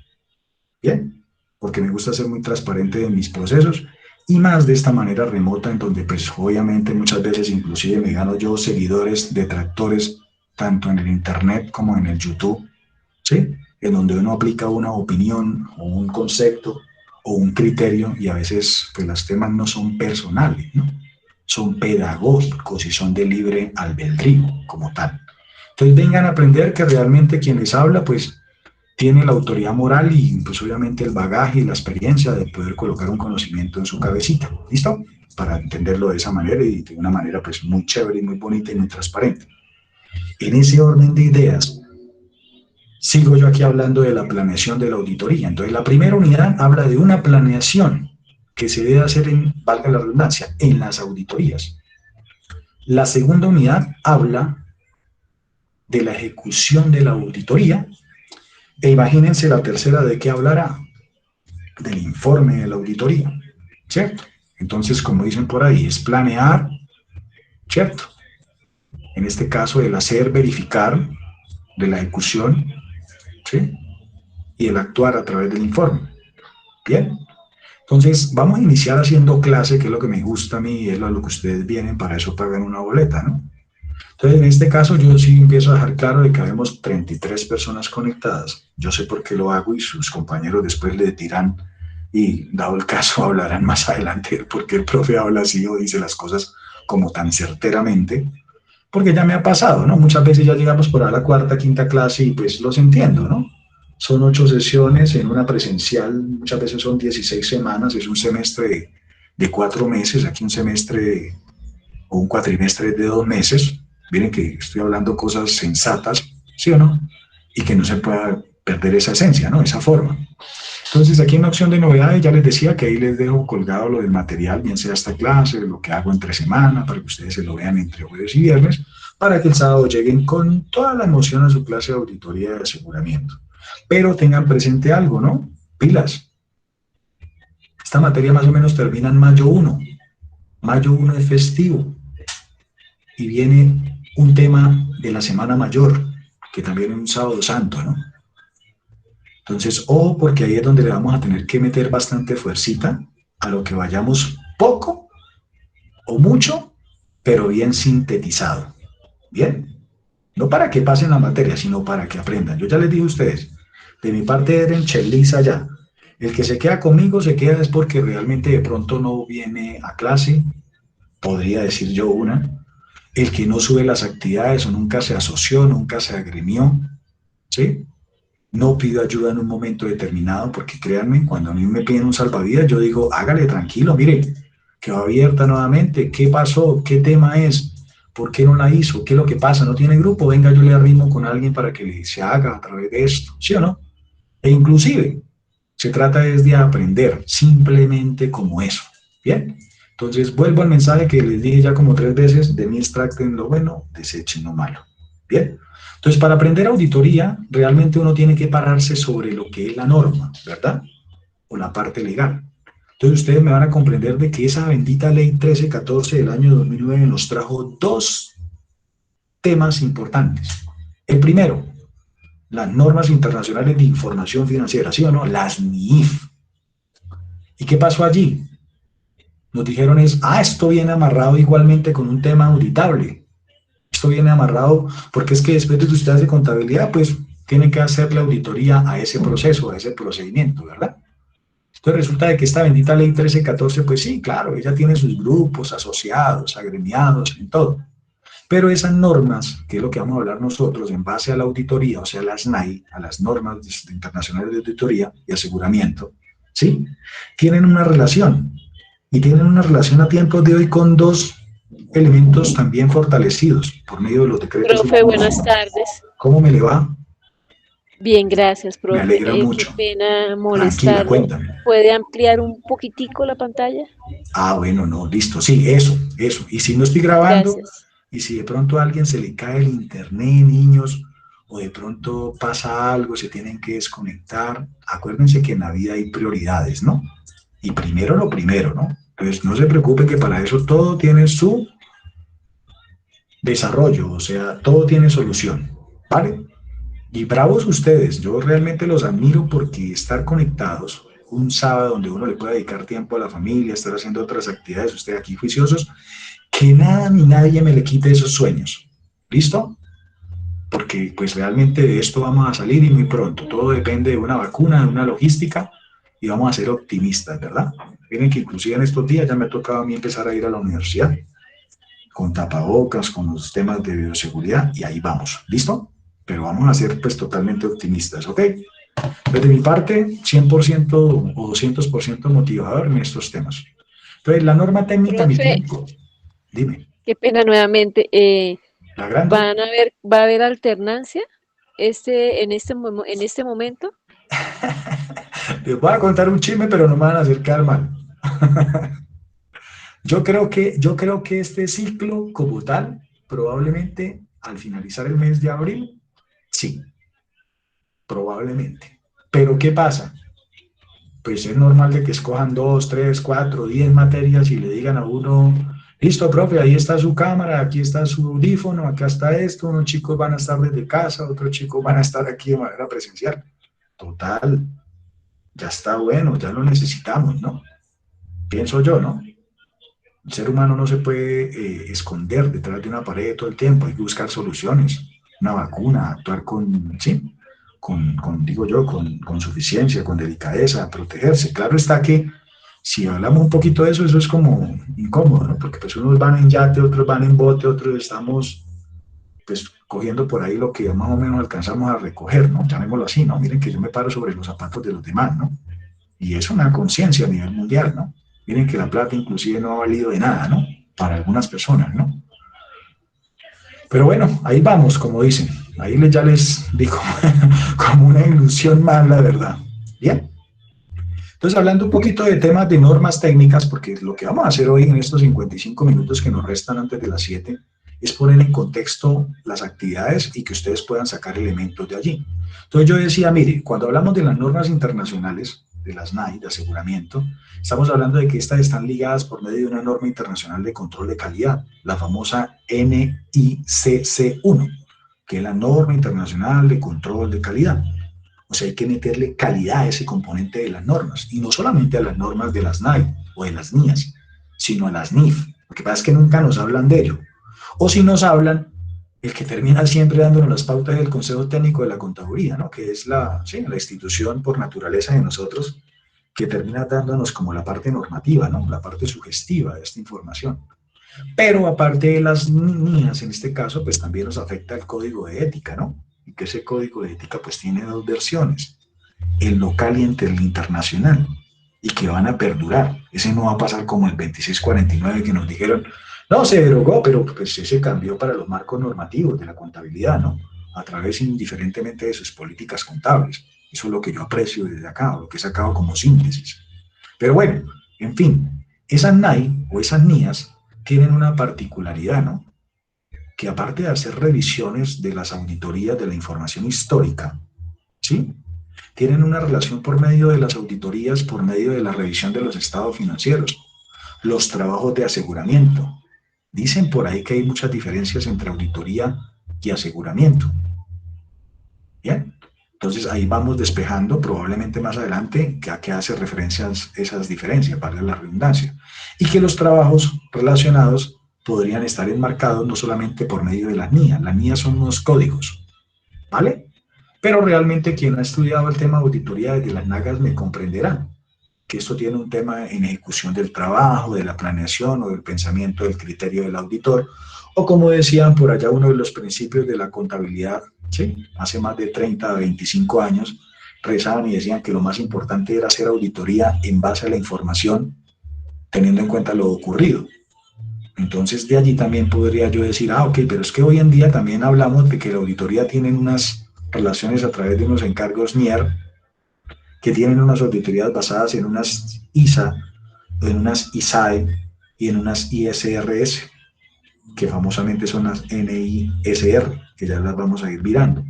Bien, porque me gusta ser muy transparente en mis procesos y más de esta manera remota en donde pues obviamente muchas veces inclusive me gano yo seguidores, detractores, tanto en el internet como en el YouTube, ¿sí? En donde uno aplica una opinión o un concepto o un criterio y a veces pues los temas no son personales, ¿no? son pedagógicos y son de libre albedrío como tal. Entonces vengan a aprender que realmente quien les habla, pues tiene la autoridad moral y pues obviamente el bagaje y la experiencia de poder colocar un conocimiento en su cabecita, ¿listo? Para entenderlo de esa manera y de una manera pues muy chévere y muy bonita y muy transparente. En ese orden de ideas, sigo yo aquí hablando de la planeación de la auditoría. Entonces la primera unidad habla de una planeación que se debe hacer en, valga la redundancia, en las auditorías. La segunda unidad habla de la ejecución de la auditoría. E imagínense la tercera, ¿de qué hablará? Del informe de la auditoría, ¿cierto? Entonces, como dicen por ahí, es planear, ¿cierto? En este caso, el hacer, verificar de la ejecución, ¿sí? Y el actuar a través del informe. Bien. Entonces, vamos a iniciar haciendo clase, que es lo que me gusta a mí y es lo que ustedes vienen, para eso pagan una boleta, ¿no? Entonces, en este caso, yo sí empiezo a dejar claro de que habemos 33 personas conectadas. Yo sé por qué lo hago y sus compañeros después le dirán, y dado el caso, hablarán más adelante porque el profe habla así o dice las cosas como tan certeramente, porque ya me ha pasado, ¿no? Muchas veces ya llegamos por a la cuarta, quinta clase y pues los entiendo, ¿no? Son 8 sesiones en una presencial, muchas veces son 16 semanas, es un semestre de 4 meses, aquí un semestre o un cuatrimestre de 2 meses. Miren que estoy hablando cosas sensatas, ¿sí o no? Y que no se pueda perder esa esencia, ¿no? Esa forma. Entonces, aquí en la opción de novedades ya les decía que ahí les dejo colgado lo del material, bien sea esta clase, lo que hago entre semana, para que ustedes se lo vean entre jueves y viernes, para que el sábado lleguen con toda la emoción a su clase de auditoría de aseguramiento. Pero tengan presente algo, ¿no? Pilas. Esta materia más o menos termina en mayo 1. Mayo 1 es festivo. Y viene un tema de la Semana Mayor, que también es un sábado santo, ¿no? Entonces, ojo, porque ahí es donde le vamos a tener que meter bastante fuercita a lo que vayamos poco o mucho, pero bien sintetizado. ¿Bien? No para que pasen la materia, sino para que aprendan. Yo ya les dije a ustedes, de mi parte Eren Cheliza ya. El que se queda conmigo se queda es porque realmente de pronto no viene a clase, podría decir yo una. El que no sube las actividades o nunca se asoció, nunca se agremió, ¿sí? No pido ayuda en un momento determinado, porque créanme, cuando a mí me piden un salvavidas, yo digo, hágale tranquilo, mire, quedó abierta nuevamente, ¿qué pasó? ¿Qué tema es? ¿Por qué no la hizo? ¿Qué es lo que pasa? ¿No tiene grupo? Venga, yo le arrimo con alguien para que se haga a través de esto, ¿sí o no? E inclusive, se trata es de aprender, simplemente como eso, ¿bien? Entonces, vuelvo al mensaje que les dije ya como 3 veces, de mí extracten lo bueno, desechen lo malo, ¿bien? Entonces, para aprender auditoría, realmente uno tiene que pararse sobre lo que es la norma, ¿verdad? O la parte legal. Entonces, ustedes me van a comprender de que esa bendita ley 1314 del año 2009 nos trajo 2 temas importantes. El primero, las normas internacionales de información financiera, ¿sí o no? Las NIIF. ¿Y qué pasó allí? Nos dijeron esto viene amarrado igualmente con un tema auditable. Esto viene amarrado porque es que después de que usted hace contabilidad, pues tiene que hacer la auditoría a ese proceso, a ese procedimiento, ¿verdad? Entonces resulta de que esta bendita ley 1314, pues sí, claro, ella tiene sus grupos asociados, agremiados, en todo. Pero esas normas, que es lo que vamos a hablar nosotros en base a la auditoría, o sea, las NAI, a las normas internacionales de auditoría y aseguramiento, ¿sí? Tienen una relación. Y tienen una relación a tiempos de hoy con 2 elementos también fortalecidos por medio de los decretos. Profe, buenas tardes. ¿Cómo me le va? Bien, gracias, Me profe. alegra Qué mucho. pena Tranquila, molestarlo. cuéntame. ¿Puede ampliar un poquitico la pantalla? Bueno, no, listo. Sí, eso. Y si no estoy grabando, Gracias. y si de pronto a alguien se le cae el internet, niños, o de pronto pasa algo, se tienen que desconectar, acuérdense que en la vida hay prioridades, ¿no? Y primero lo primero, ¿no? Entonces no se preocupen que para eso todo tiene su desarrollo, o sea, todo tiene solución, ¿vale? Y bravos ustedes, yo realmente los admiro porque estar conectados un sábado donde uno le puede dedicar tiempo a la familia, estar haciendo otras actividades, ustedes aquí juiciosos, que nada ni nadie me le quite esos sueños, ¿listo? Porque pues realmente de esto vamos a salir y muy pronto, todo depende de una vacuna, de una logística y vamos a ser optimistas, ¿verdad? Miren que inclusive en estos días ya me ha tocado a mí empezar a ir a la universidad, con tapabocas, con los temas de bioseguridad, y ahí vamos, ¿listo? Pero vamos a ser pues totalmente optimistas, ¿ok? Desde mi parte, 100% o 200% motivador en estos temas. Entonces, la norma técnica, mi Profe, tiempo, dime, qué pena nuevamente. la grande. ¿Va a haber alternancia en este momento? Les voy a contar un chisme, pero no me van a hacer quedar mal. Yo creo que este ciclo como tal, probablemente al finalizar el mes de abril, sí, probablemente. Pero ¿qué pasa? Pues es normal de que escojan 2, 3, 4, 10 materias y le digan a uno, listo, profe, ahí está su cámara, aquí está su audífono, acá está esto, unos chicos van a estar desde casa, otros chicos van a estar aquí de manera presencial. Total, ya está bueno, ya lo necesitamos, ¿no? Pienso yo, ¿no? El ser humano no se puede esconder detrás de una pared todo el tiempo, hay que buscar soluciones, una vacuna, actuar con, ¿sí? Digo yo, con suficiencia, con delicadeza, protegerse. Claro está que si hablamos un poquito de eso, eso es como incómodo, ¿no? Porque pues unos van en yate, otros van en bote, otros estamos pues cogiendo por ahí lo que más o menos alcanzamos a recoger, ¿no? Llamémoslo así, ¿no? Miren que yo me paro sobre los zapatos de los demás, ¿no? Y es una conciencia a nivel mundial, ¿no? Miren que la plata inclusive no ha valido de nada, ¿no? Para algunas personas, ¿no? Pero bueno, ahí vamos, como dicen. Ahí ya les digo como una ilusión más, la verdad. Bien. Entonces, hablando un poquito de temas de normas técnicas, porque lo que vamos a hacer hoy en estos 55 minutos que nos restan antes de las 7 es poner en contexto las actividades y que ustedes puedan sacar elementos de allí. Entonces yo decía, mire, cuando hablamos de las normas internacionales, de las NAI, de aseguramiento, estamos hablando de que estas están ligadas por medio de una norma internacional de control de calidad, la famosa NICC1, que es la norma internacional de control de calidad. O sea, hay que meterle calidad a ese componente de las normas, y no solamente a las normas de las NAI o de las NIAS, sino a las NIF. Lo que pasa es que nunca nos hablan de ello. O si nos hablan, el que termina siempre dándonos las pautas del Consejo Técnico de la Contaduría, ¿no? Que es la institución por naturaleza de nosotros, que termina dándonos como la parte normativa, ¿no? La parte sugestiva de esta información. Pero aparte de las NIAS, en este caso, pues también nos afecta el código de ética, ¿no? Y que ese código de ética pues tiene dos versiones, el local y el internacional, y que van a perdurar. Ese no va a pasar como el 2649 que nos dijeron, no, se derogó, pero pues ese cambió para los marcos normativos de la contabilidad, ¿no? A través indiferentemente de sus políticas contables. Eso es lo que yo aprecio desde acá, lo que he sacado como síntesis. Pero bueno, en fin, esas NAI o esas NIAS tienen una particularidad, ¿no? Que aparte de hacer revisiones de las auditorías de la información histórica, ¿sí? Tienen una relación por medio de las auditorías, por medio de la revisión de los estados financieros, los trabajos de aseguramiento. Dicen por ahí que hay muchas diferencias entre auditoría y aseguramiento. Bien, entonces ahí vamos despejando probablemente más adelante a qué hace referencia esas diferencias, vale la redundancia. Y que los trabajos relacionados podrían estar enmarcados no solamente por medio de las NIAS. Las NIAS son unos códigos, ¿vale? Pero realmente quien ha estudiado el tema de auditoría desde las NAGAS me comprenderá que esto tiene un tema en ejecución del trabajo, de la planeación o del pensamiento del criterio del auditor, o como decían por allá uno de los principios de la contabilidad, ¿sí? Hace más de 30 a 25 años, rezaban y decían que lo más importante era hacer auditoría en base a la información, teniendo en cuenta lo ocurrido. Entonces de allí también podría yo decir, ok, pero es que hoy en día también hablamos de que la auditoría tiene unas relaciones a través de unos encargos NIER, que tienen unas auditorías basadas en unas ISA, en unas ISAE y en unas ISRS, que famosamente son las NISR, que ya las vamos a ir mirando.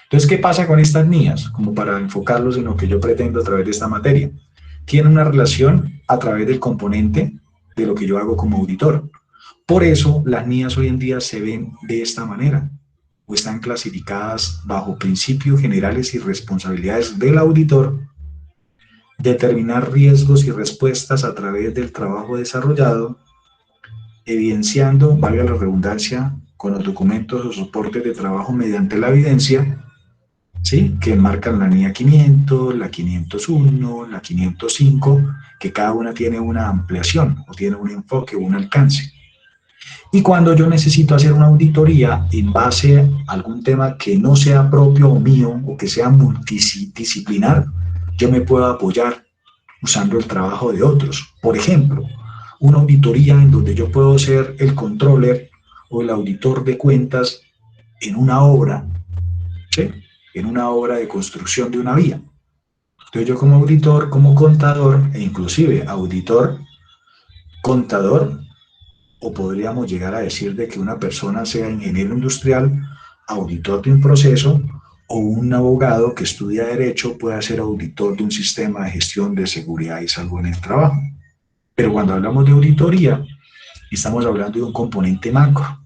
Entonces, ¿qué pasa con estas NIAS? Como para enfocarlos en lo que yo pretendo a través de esta materia. Tienen una relación a través del componente de lo que yo hago como auditor. Por eso, las NIAS hoy en día se ven de esta manera, o están clasificadas bajo principios generales y responsabilidades del auditor, determinar riesgos y respuestas a través del trabajo desarrollado, evidenciando, valga la redundancia, con los documentos o soportes de trabajo mediante la evidencia, ¿sí? Que marcan la NIA 500, la 501, la 505, que cada una tiene una ampliación o tiene un enfoque o un alcance. Y cuando yo necesito hacer una auditoría en base a algún tema que no sea propio o mío o que sea multidisciplinar, yo me puedo apoyar usando el trabajo de otros. Por ejemplo, una auditoría en donde yo puedo ser el controller o el auditor de cuentas en una obra, ¿sí? En una obra de construcción de una vía. Entonces yo como auditor, como contador e inclusive auditor, contador, o podríamos llegar a decir de que una persona sea ingeniero industrial, auditor de un proceso, o un abogado que estudia derecho pueda ser auditor de un sistema de gestión de seguridad y salud en el trabajo. Pero cuando hablamos de auditoría, estamos hablando de un componente macro,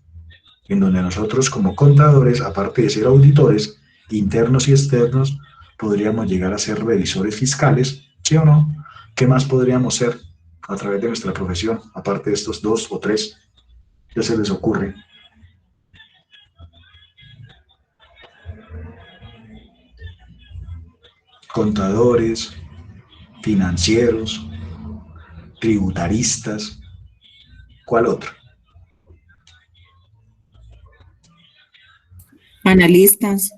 en donde nosotros como contadores, aparte de ser auditores internos y externos, podríamos llegar a ser revisores fiscales, ¿sí o no? ¿Qué más podríamos ser a través de nuestra profesión, aparte de estos dos o tres? ¿Qué se les ocurre? Contadores, financieros, tributaristas, ¿cuál otro? Analistas.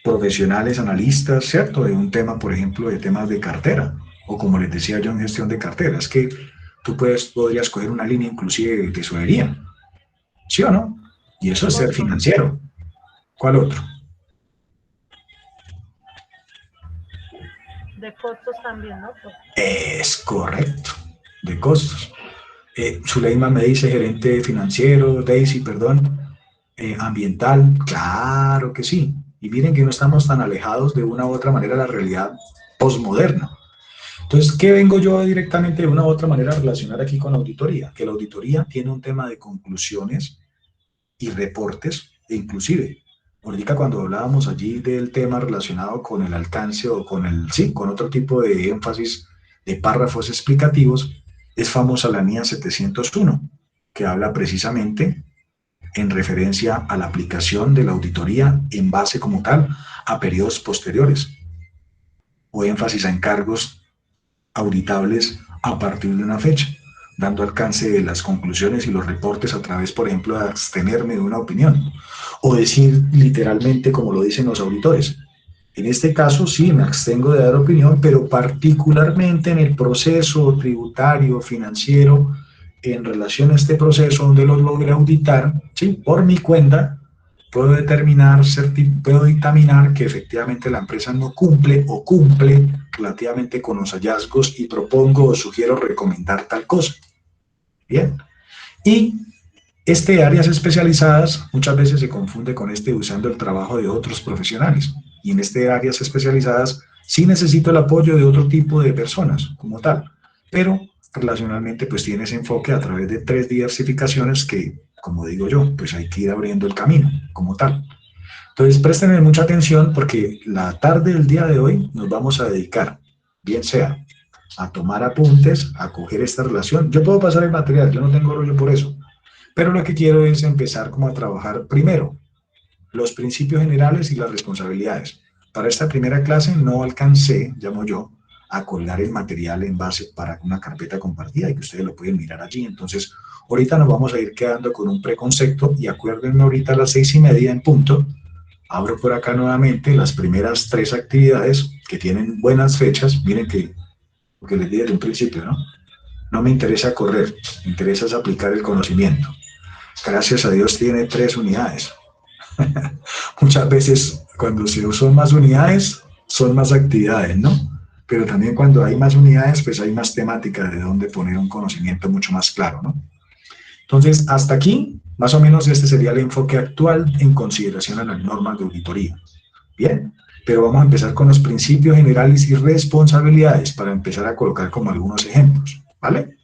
Profesionales, analistas, ¿cierto? De un tema, por ejemplo, de temas de cartera, o como les decía yo en gestión de cartera, es que tú podrías coger una línea inclusive de tesorería, ¿sí o no? Y eso es ser financiero. ¿Cuál otro? De costos también, ¿no? Es correcto, de costos. Zuleima me dice gerente financiero, Daisy, perdón, ambiental, claro que sí. Y miren que no estamos tan alejados de una u otra manera de la realidad posmoderna. Entonces, ¿qué vengo yo directamente de una u otra manera a relacionar aquí con la auditoría? Que la auditoría tiene un tema de conclusiones y reportes, e inclusive, ahorita cuando hablábamos allí del tema relacionado con el alcance o con el, sí, con otro tipo de énfasis de párrafos explicativos, es famosa la NIA 701, que habla precisamente en referencia a la aplicación de la auditoría en base como tal a periodos posteriores o énfasis a encargos auditables a partir de una fecha, dando alcance de las conclusiones y los reportes a través, por ejemplo, de abstenerme de una opinión o decir literalmente como lo dicen los auditores. En este caso sí me abstengo de dar opinión, pero particularmente en el proceso tributario, financiero, en relación a este proceso donde los logré auditar, ¿sí? Por mi cuenta, puedo determinar, puedo dictaminar que efectivamente la empresa no cumple o cumple relativamente con los hallazgos y propongo o sugiero recomendar tal cosa. Bien. Y este áreas especializadas muchas veces se confunde con usando el trabajo de otros profesionales. Y en este áreas especializadas sí necesito el apoyo de otro tipo de personas como tal, pero relacionalmente pues tiene ese enfoque a través de 3 diversificaciones que, como digo yo, pues hay que ir abriendo el camino como tal. Entonces presten mucha atención porque la tarde del día de hoy nos vamos a dedicar, bien sea a tomar apuntes, a coger esta relación. Yo puedo pasar el material, yo no tengo rollo por eso, pero lo que quiero es empezar como a trabajar primero los principios generales y las responsabilidades. Para esta primera clase no alcancé, llamo yo, a colgar el material en base para una carpeta compartida y que ustedes lo pueden mirar allí. Entonces, ahorita nos vamos a ir quedando con un preconcepto y acuérdenme ahorita a las 6:30 en punto. Abro por acá nuevamente las primeras 3 actividades que tienen buenas fechas. Miren que, lo que les dije desde un principio, ¿no? No me interesa correr, me interesa es aplicar el conocimiento. Gracias a Dios tiene 3 unidades. Muchas veces cuando son más unidades, son más actividades, ¿no? Pero también cuando hay más unidades, pues hay más temática de dónde poner un conocimiento mucho más claro, ¿no? Entonces, hasta aquí, más o menos este sería el enfoque actual en consideración a las normas de auditoría. Bien, pero vamos a empezar con los principios generales y responsabilidades para empezar a colocar como algunos ejemplos, ¿vale?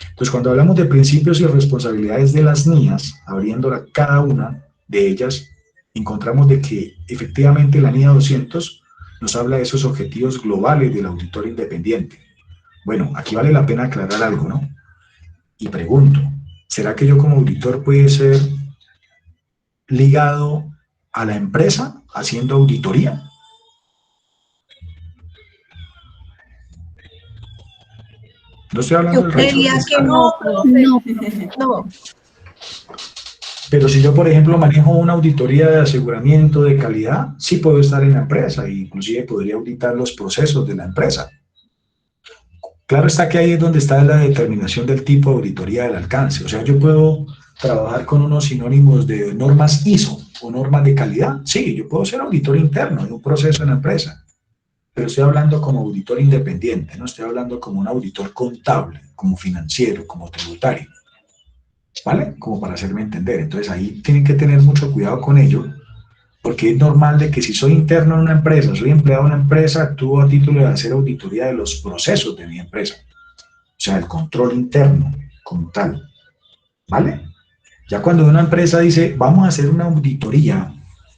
Entonces, cuando hablamos de principios y responsabilidades de las NIAs, abriéndola cada una de ellas, encontramos de que efectivamente la NIA 200 nos habla de esos objetivos globales del auditor independiente. Bueno, aquí vale la pena aclarar algo, ¿no? Y pregunto, ¿será que yo como auditor puede ser ligado a la empresa haciendo auditoría? No estoy hablando Yo del creería registro que fiscal. no, profe. No. Pero si yo, por ejemplo, manejo una auditoría de aseguramiento de calidad, sí puedo estar en la empresa e inclusive podría auditar los procesos de la empresa. Claro está que ahí es donde está la determinación del tipo de auditoría del alcance. O sea, yo puedo trabajar con unos sinónimos de normas ISO o normas de calidad. Sí, yo puedo ser auditor interno de un proceso en la empresa, pero estoy hablando como auditor independiente, no estoy hablando como un auditor contable, como financiero, como tributario. ¿Vale? Como para hacerme entender. Entonces ahí tienen que tener mucho cuidado con ello, porque es normal de que si soy interno en una empresa, soy empleado en una empresa, actúo a título de hacer auditoría de los procesos de mi empresa. O sea, el control interno como tal. ¿Vale? Ya cuando una empresa dice, vamos a hacer una auditoría,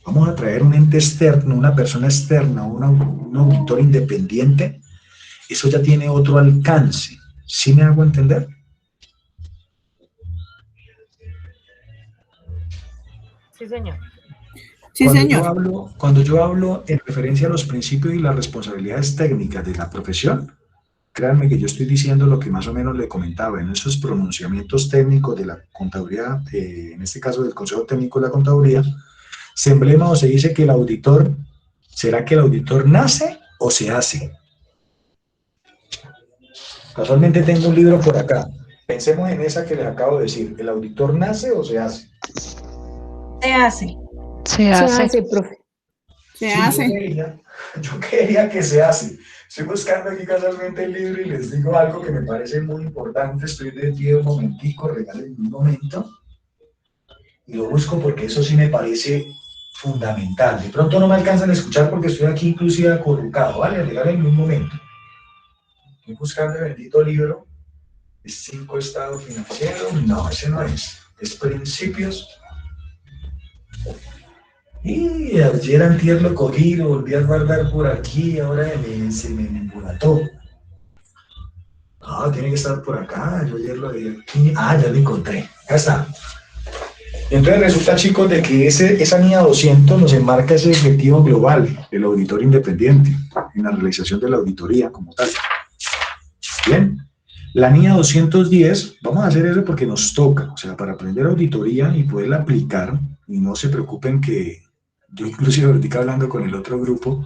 vamos a traer un ente externo, una persona externa, un auditor independiente, eso ya tiene otro alcance. ¿Sí me hago entender? Sí, señor. Sí, señor. Cuando yo hablo en referencia a los principios y las responsabilidades técnicas de la profesión, créanme que yo estoy diciendo lo que más o menos le comentaba en esos pronunciamientos técnicos de la contaduría, en este caso del Consejo Técnico de la Contaduría, se emblema o se dice que el auditor, ¿será que el auditor nace o se hace? Casualmente tengo un libro por acá. Pensemos en esa que les acabo de decir. ¿El auditor nace o se hace? Se hace. Se hace. Profe. Se Sí, hace. yo creería que se hace. Estoy buscando aquí casualmente el libro y les digo algo que me parece muy importante. Estoy de pie un momentico, regálenme un momento. Y lo busco porque eso sí me parece fundamental. De pronto no me alcanzan a escuchar porque estoy aquí inclusive acurrucado, ¿vale? Regálenme un momento. Estoy buscando el bendito libro. ¿Es 5 estados financieros? No, ese no es. Es principios. Y ayer antier lo cogí, lo volví a guardar por aquí, ahora se me embolató. Ah, tiene que estar por acá, yo ayer lo vi aquí. Ah, ya lo encontré, acá está. Entonces resulta, chicos, de que esa NIA 200 nos enmarca ese objetivo global del auditor independiente en la realización de la auditoría como tal. Bien, la NIA 210, vamos a hacer eso porque nos toca, o sea, para aprender auditoría y poderla aplicar, y no se preocupen que yo inclusive ahorita hablando con el otro grupo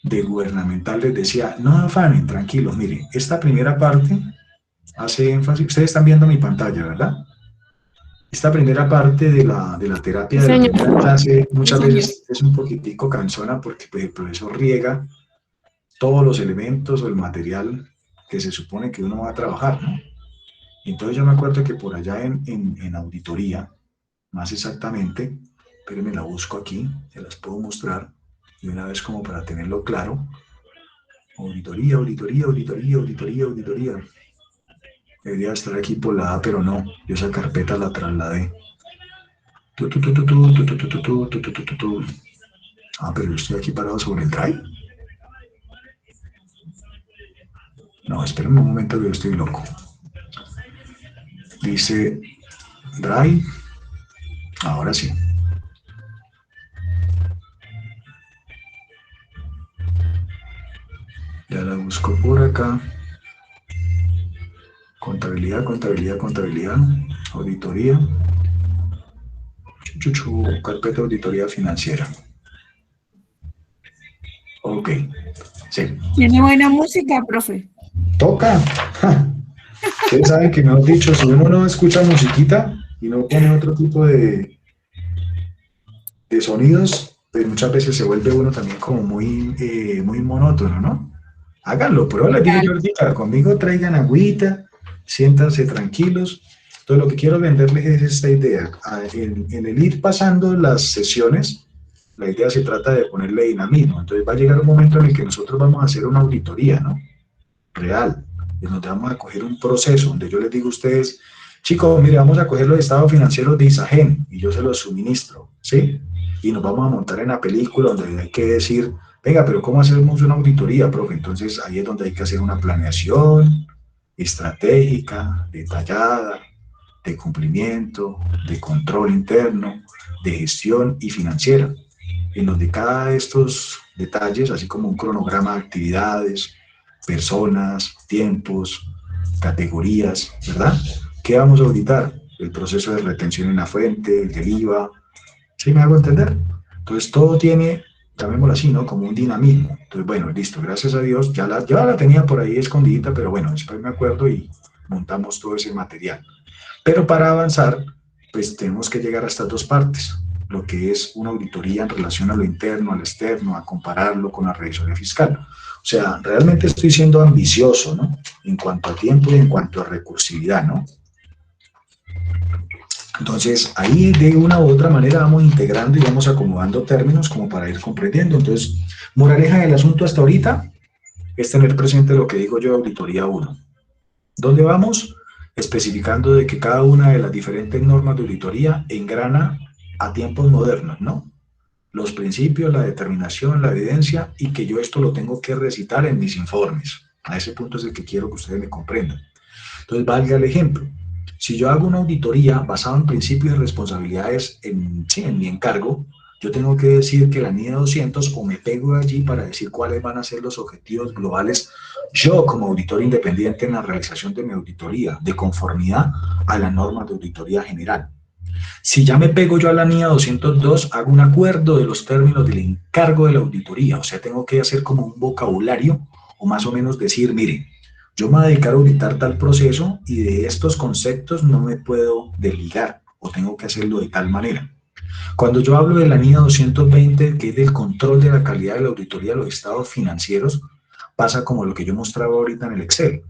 de gubernamental les decía, no afanen, tranquilos, miren, esta primera parte hace énfasis, ustedes están viendo mi pantalla, ¿verdad? Esta primera parte de la terapia de la primera clase muchas veces es un poquitico cansona porque pues, el profesor riega todos los elementos o el material que se supone que uno va a trabajar, ¿no? Entonces yo me acuerdo que por allá en auditoría, más exactamente, pero me la busco aquí, se las puedo mostrar de una vez como para tenerlo claro. Auditoría, auditoría, auditoría, auditoría, auditoría. Debería estar aquí por la A, pero no, yo esa carpeta la trasladé. Ah, pero yo estoy aquí parado sobre el drive. No, espérenme un momento que yo estoy loco. Dice drive. Ahora sí. Ya la busco por acá. Contabilidad, contabilidad, contabilidad. Auditoría. Carpeta de auditoría financiera. Ok. Sí. Tiene buena música, profe. Toca. Ustedes saben que, mejor dicho, si uno no escucha musiquita y no pone otro tipo de sonidos, pues muchas veces se vuelve uno también como muy monótono, ¿no? Háganlo, pero les digo yo ahorita, conmigo traigan agüita, siéntanse tranquilos. Entonces lo que quiero venderles es esta idea. En el ir pasando las sesiones, la idea se trata de ponerle dinamismo. Entonces va a llegar un momento en el que nosotros vamos a hacer una auditoría, ¿no? Real, en donde vamos a coger un proceso, donde yo les digo a ustedes, chicos, mire, vamos a coger los estados financieros de Isagen y yo se los suministro, ¿sí? Y nos vamos a montar en la película donde hay que decir, venga, pero ¿cómo hacemos una auditoría, profe? Entonces ahí es donde hay que hacer una planeación estratégica, detallada, de cumplimiento, de control interno, de gestión y financiera, en donde cada de estos detalles, así como un cronograma de actividades, personas, tiempos, categorías, ¿verdad? ¿Qué vamos a auditar? el proceso de retención en la fuente, el del IVA, ¿sí me hago entender? Entonces todo tiene, llamémoslo así, ¿no? Como un dinamismo. Entonces, bueno, listo, gracias a Dios, ya la tenía por ahí escondidita, pero bueno, después me acuerdo y montamos todo ese material. Pero para avanzar, pues tenemos que llegar a estas dos partes, lo que es una auditoría en relación a lo interno, al externo, a compararlo con la revisoría fiscal. O sea, realmente estoy siendo ambicioso, ¿no? En cuanto a tiempo y en cuanto a recursividad, ¿no? Entonces, ahí de una u otra manera vamos integrando y vamos acomodando términos como para ir comprendiendo. Entonces, moraleja del asunto hasta ahorita es tener presente lo que digo yo de auditoría 1. ¿Dónde vamos? Especificando de que cada una de las diferentes normas de auditoría engrana a tiempos modernos, ¿no? Los principios, la determinación, la evidencia, y que yo esto lo tengo que recitar en mis informes. A ese punto es el que quiero que ustedes me comprendan. Entonces, valga el ejemplo. Si yo hago una auditoría basada en principios y responsabilidades en mi encargo, yo tengo que decir que la NIA 200 o me pego allí para decir cuáles van a ser los objetivos globales yo como auditor independiente en la realización de mi auditoría, de conformidad a las normas de auditoría general. Si ya me pego yo a la NIA 202, hago un acuerdo de los términos del encargo de la auditoría, o sea, tengo que hacer como un vocabulario o más o menos decir, mire, yo me voy a dedicar a auditar tal proceso y de estos conceptos no me puedo desligar o tengo que hacerlo de tal manera. Cuando yo hablo de la NIA 220, que es del control de la calidad de la auditoría de los estados financieros, pasa como lo que yo mostraba ahorita en el Excel.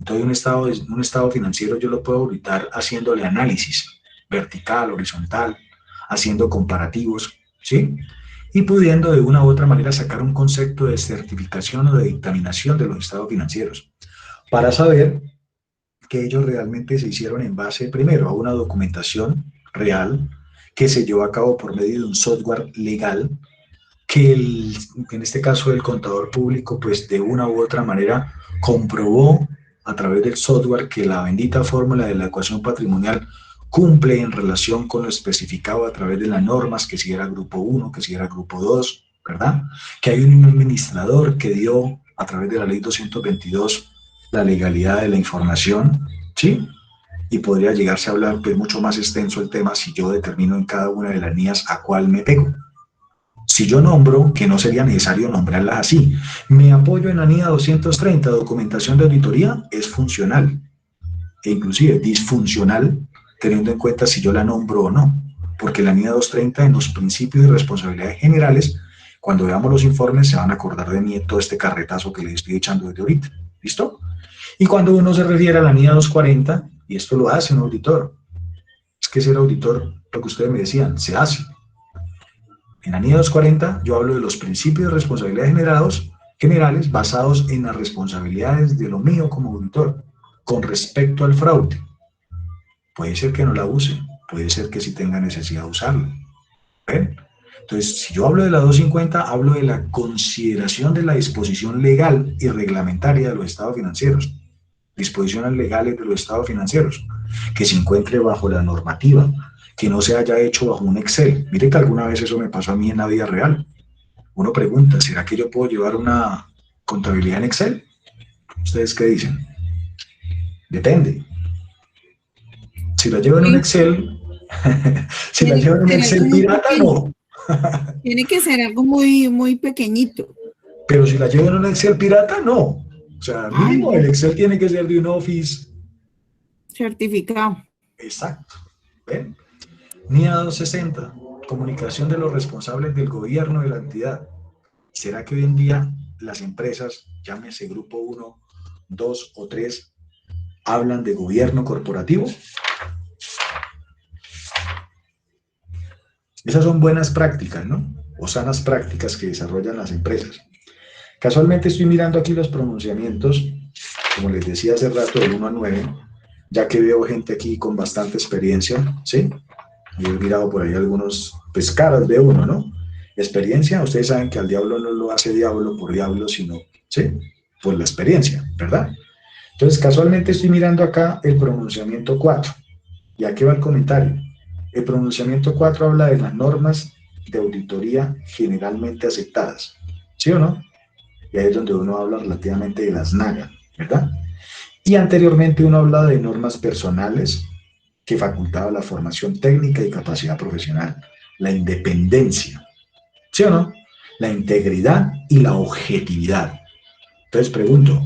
Entonces, un estado financiero yo lo puedo auditar haciéndole análisis vertical, horizontal, haciendo comparativos, ¿sí? Y pudiendo de una u otra manera sacar un concepto de certificación o de dictaminación de los estados financieros, para saber que ellos realmente se hicieron en base, primero, a una documentación real que se llevó a cabo por medio de un software legal que en este caso el contador público, pues de una u otra manera comprobó a través del software que la bendita fórmula de la ecuación patrimonial cumple en relación con lo especificado a través de las normas, que si era grupo 1, que si era grupo 2, ¿verdad? Que hay un administrador que dio a través de la ley 222 la legalidad de la información, ¿sí? Y podría llegarse a hablar pues mucho más extenso el tema si yo determino en cada una de las NIAs a cuál me pego. Si yo nombro, que no sería necesario nombrarlas así, me apoyo en la NIA 230, documentación de auditoría, es funcional, e inclusive disfuncional, teniendo en cuenta si yo la nombro o no, porque la NIA 230 en los principios de responsabilidades generales, cuando veamos los informes se van a acordar de mí todo este carretazo que les estoy echando desde ahorita, ¿listo? Y cuando uno se refiere a la NIA 240, y esto lo hace un auditor, es que ser auditor, lo que ustedes me decían, se hace. En la NIA 240 yo hablo de los principios de responsabilidades generales basados en las responsabilidades de lo mío como auditor con respecto al fraude. Puede ser que no la use, puede ser que sí tenga necesidad de usarla. ¿Ven? Entonces, si yo hablo de la 250, hablo de la consideración de la disposición legal y reglamentaria de los estados financieros. Disposiciones legales de los estados financieros, que se encuentre bajo la normativa, que no se haya hecho bajo un Excel. Mire que alguna vez eso me pasó a mí en la vida real. Uno pregunta, ¿será que yo puedo llevar una contabilidad en Excel? ¿Ustedes qué dicen? Depende. Si la llevo en un Excel, si la llevo en un Excel pirata, no. Tiene que ser algo muy, muy pequeñito. Pero si la llevo en un Excel pirata, no. O sea, mínimo el Excel tiene que ser de un Office certificado. Exacto. ¿Ven? NIA 260, comunicación de los responsables del gobierno de la entidad. ¿Será que hoy en día las empresas, llámese grupo 1, 2 o 3, hablan de gobierno corporativo? Esas son buenas prácticas, ¿no? O sanas prácticas que desarrollan las empresas. Casualmente estoy mirando aquí los pronunciamientos, como les decía hace rato, de 1 a 9, ya que veo gente aquí con bastante experiencia, ¿sí? Y he mirado por ahí algunos, pues caras de uno, ¿no? Experiencia, ustedes saben que al diablo no lo hace diablo por diablo, sino, ¿sí? Por la experiencia, ¿verdad? Entonces, casualmente estoy mirando acá el pronunciamiento 4. ¿Y aquí va el comentario? El pronunciamiento 4 habla de las normas de auditoría generalmente aceptadas, ¿sí o no? Y ahí es donde uno habla relativamente de las NAGA, ¿verdad? Y anteriormente uno hablaba de normas personales, que facultaba la formación técnica y capacidad profesional, la independencia, ¿sí o no? La integridad y la objetividad. Entonces pregunto,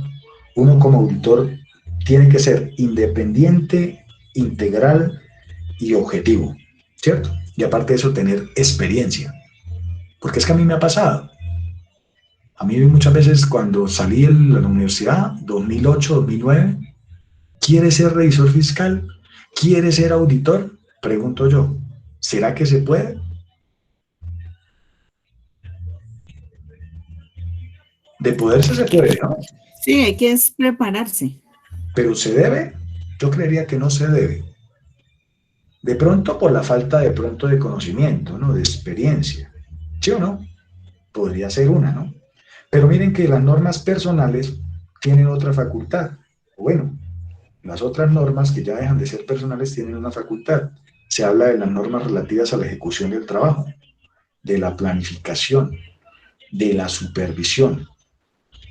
uno como auditor tiene que ser independiente, integral y objetivo, ¿cierto? Y aparte de eso, tener experiencia. Porque es que a mí me ha pasado. A mí muchas veces cuando salí de la universidad, 2008, 2009, ¿quiere ser revisor fiscal? ¿Quiere ser auditor? Pregunto yo, ¿será que se puede? De poderse se puede, ¿no? Sí, hay que prepararse. Pero ¿se debe? Yo creería que no se debe. De pronto por la falta de pronto de conocimiento, ¿no? De experiencia. ¿Sí o no? Podría ser una, ¿no? Pero miren que las normas personales tienen otra facultad. Bueno, las otras normas que ya dejan de ser personales tienen una facultad. Se habla de las normas relativas a la ejecución del trabajo, de la planificación, de la supervisión,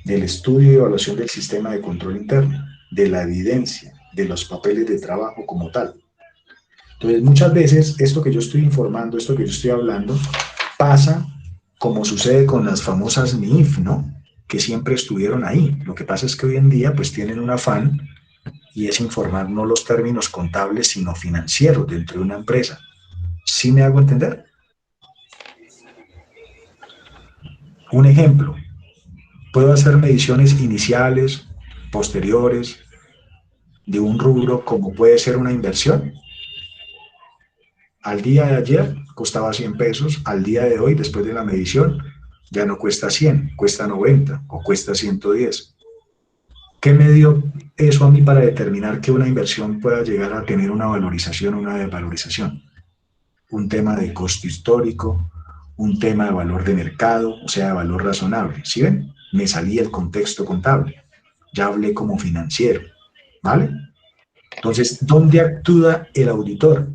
del estudio y evaluación del sistema de control interno, de la evidencia, de los papeles de trabajo como tal. Entonces, muchas veces esto que yo estoy informando, esto que yo estoy hablando, pasa como sucede con las famosas NIF, ¿no? Que siempre estuvieron ahí. Lo que pasa es que hoy en día pues tienen un afán y es informar no los términos contables, sino financieros dentro de una empresa. ¿Sí me hago entender? Un ejemplo, puedo hacer mediciones iniciales, posteriores, de un rubro como puede ser una inversión. Al día de ayer costaba 100 pesos, al día de hoy, después de la medición, ya no cuesta 100, cuesta 90 o cuesta 110. ¿Qué me dio eso a mí para determinar que una inversión pueda llegar a tener una valorización o una desvalorización? Un tema de costo histórico, un tema de valor de mercado, o sea, de valor razonable. ¿Sí ven? Me salí el contexto contable. Ya hablé como financiero, ¿vale? Entonces, ¿dónde actúa el auditor?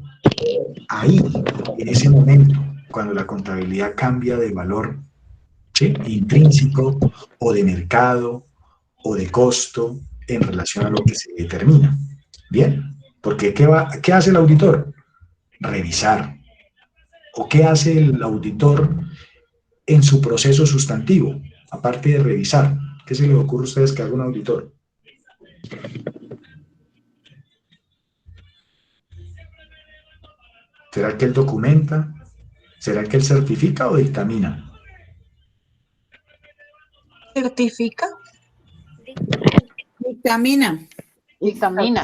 Ahí, en ese momento, cuando la contabilidad cambia de valor, ¿sí?, intrínseco o de mercado o de costo en relación a lo que se determina. Bien, porque ¿qué hace el auditor? Revisar. ¿O qué hace el auditor en su proceso sustantivo? Aparte de revisar, ¿qué se les ocurre a ustedes que haga un auditor? ¿Será que él documenta? ¿Será que él certifica o dictamina? ¿Certifica? Dictamina. Dictamina.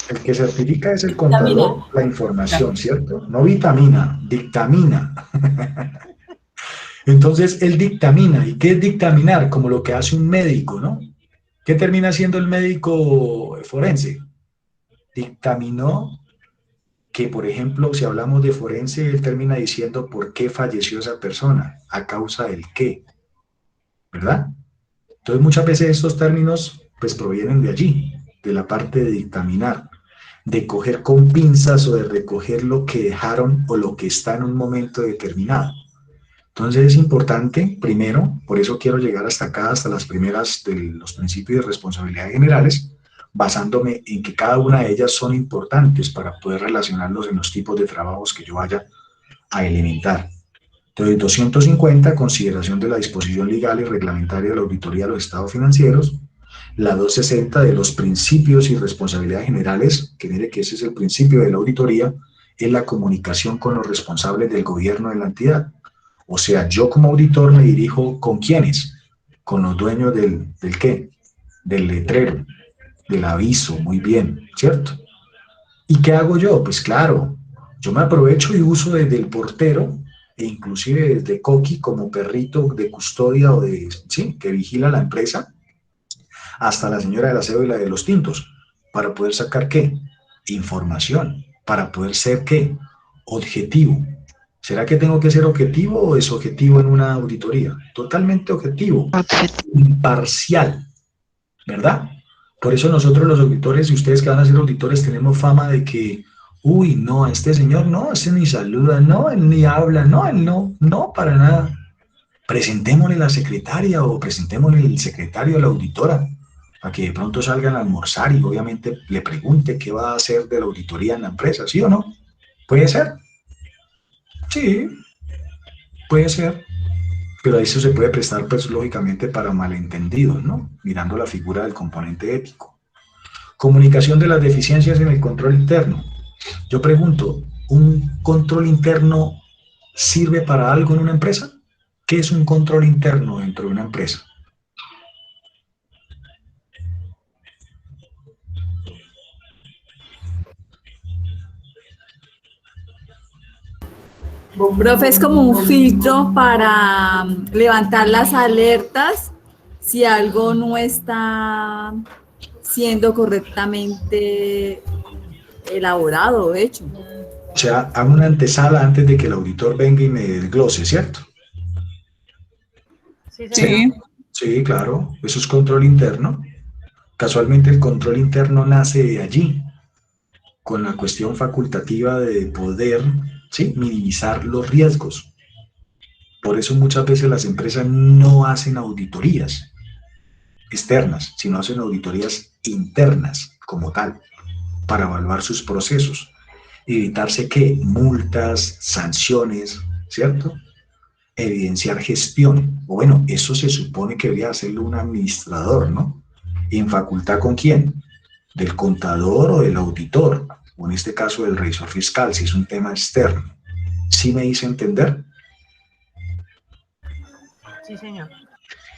El que certifica es el contador, la información, ¿cierto? No vitamina, dictamina. Entonces, él dictamina. ¿Y qué es dictaminar? Como lo que hace un médico, ¿no? ¿Qué termina siendo el médico forense? Dictaminó que, por ejemplo, si hablamos de forense, él termina diciendo por qué falleció esa persona, a causa del qué, ¿verdad? Entonces, muchas veces estos términos, pues, provienen de allí, de la parte de dictaminar, de coger con pinzas o de recoger lo que dejaron o lo que está en un momento determinado. Entonces es importante, primero, por eso quiero llegar hasta acá, hasta las primeras de los principios de responsabilidad generales, basándome en que cada una de ellas son importantes para poder relacionarlos en los tipos de trabajos que yo vaya a elementar. Entonces, 250, consideración de la disposición legal y reglamentaria de la auditoría de los estados financieros. La 260, de los principios y responsabilidades generales, que mire que ese es el principio de la auditoría, es la comunicación con los responsables del gobierno de la entidad. O sea, yo como auditor me dirijo ¿con quiénes? Con los dueños ¿del qué? Del letrero, del aviso, muy bien, ¿cierto? ¿Y qué hago yo? Pues claro, yo me aprovecho y uso desde el portero e inclusive desde Coqui como perrito de custodia o de, sí, que vigila la empresa, hasta la señora de la cédula de los tintos, para poder sacar ¿qué? Información, para poder ser ¿qué? Objetivo. ¿Será que tengo que ser objetivo o desobjetivo en una auditoría? Totalmente objetivo, imparcial, ¿verdad? Por eso nosotros los auditores y ustedes que van a ser auditores tenemos fama de que, uy, no, a este señor no, este ni saluda, no, él ni habla, no, él no, no, para nada. Presentémosle la secretaria o presentémosle el secretario a la auditora. a que de pronto salgan a almorzar y obviamente le pregunte qué va a hacer de la auditoría en la empresa, ¿sí o no? ¿Puede ser? Sí, puede ser. Pero eso se puede prestar, pues, lógicamente para malentendidos, ¿no? Mirando la figura del componente ético. Comunicación de las deficiencias en el control interno. Yo pregunto, ¿un control interno sirve para algo en una empresa? ¿Qué es un control interno dentro de una empresa? Profe, es como un filtro para levantar las alertas si algo no está siendo correctamente elaborado o hecho. O sea, hago una antesala antes de que el auditor venga y me desglose, ¿cierto? Sí. Sí, claro, eso es control interno. Casualmente el control interno nace de allí, con la cuestión facultativa de poder, ¿sí?, minimizar los riesgos. Por eso muchas veces las empresas no hacen auditorías externas, sino hacen auditorías internas como tal, para evaluar sus procesos, evitarse que multas, sanciones, ¿cierto? Evidenciar gestión. O bueno, eso se supone que debería hacerlo un administrador, ¿no? ¿En facultad con quién? ¿Del contador o del auditor? O en este caso del revisor fiscal, si es un tema externo. ¿Sí me hice entender? Sí, señor.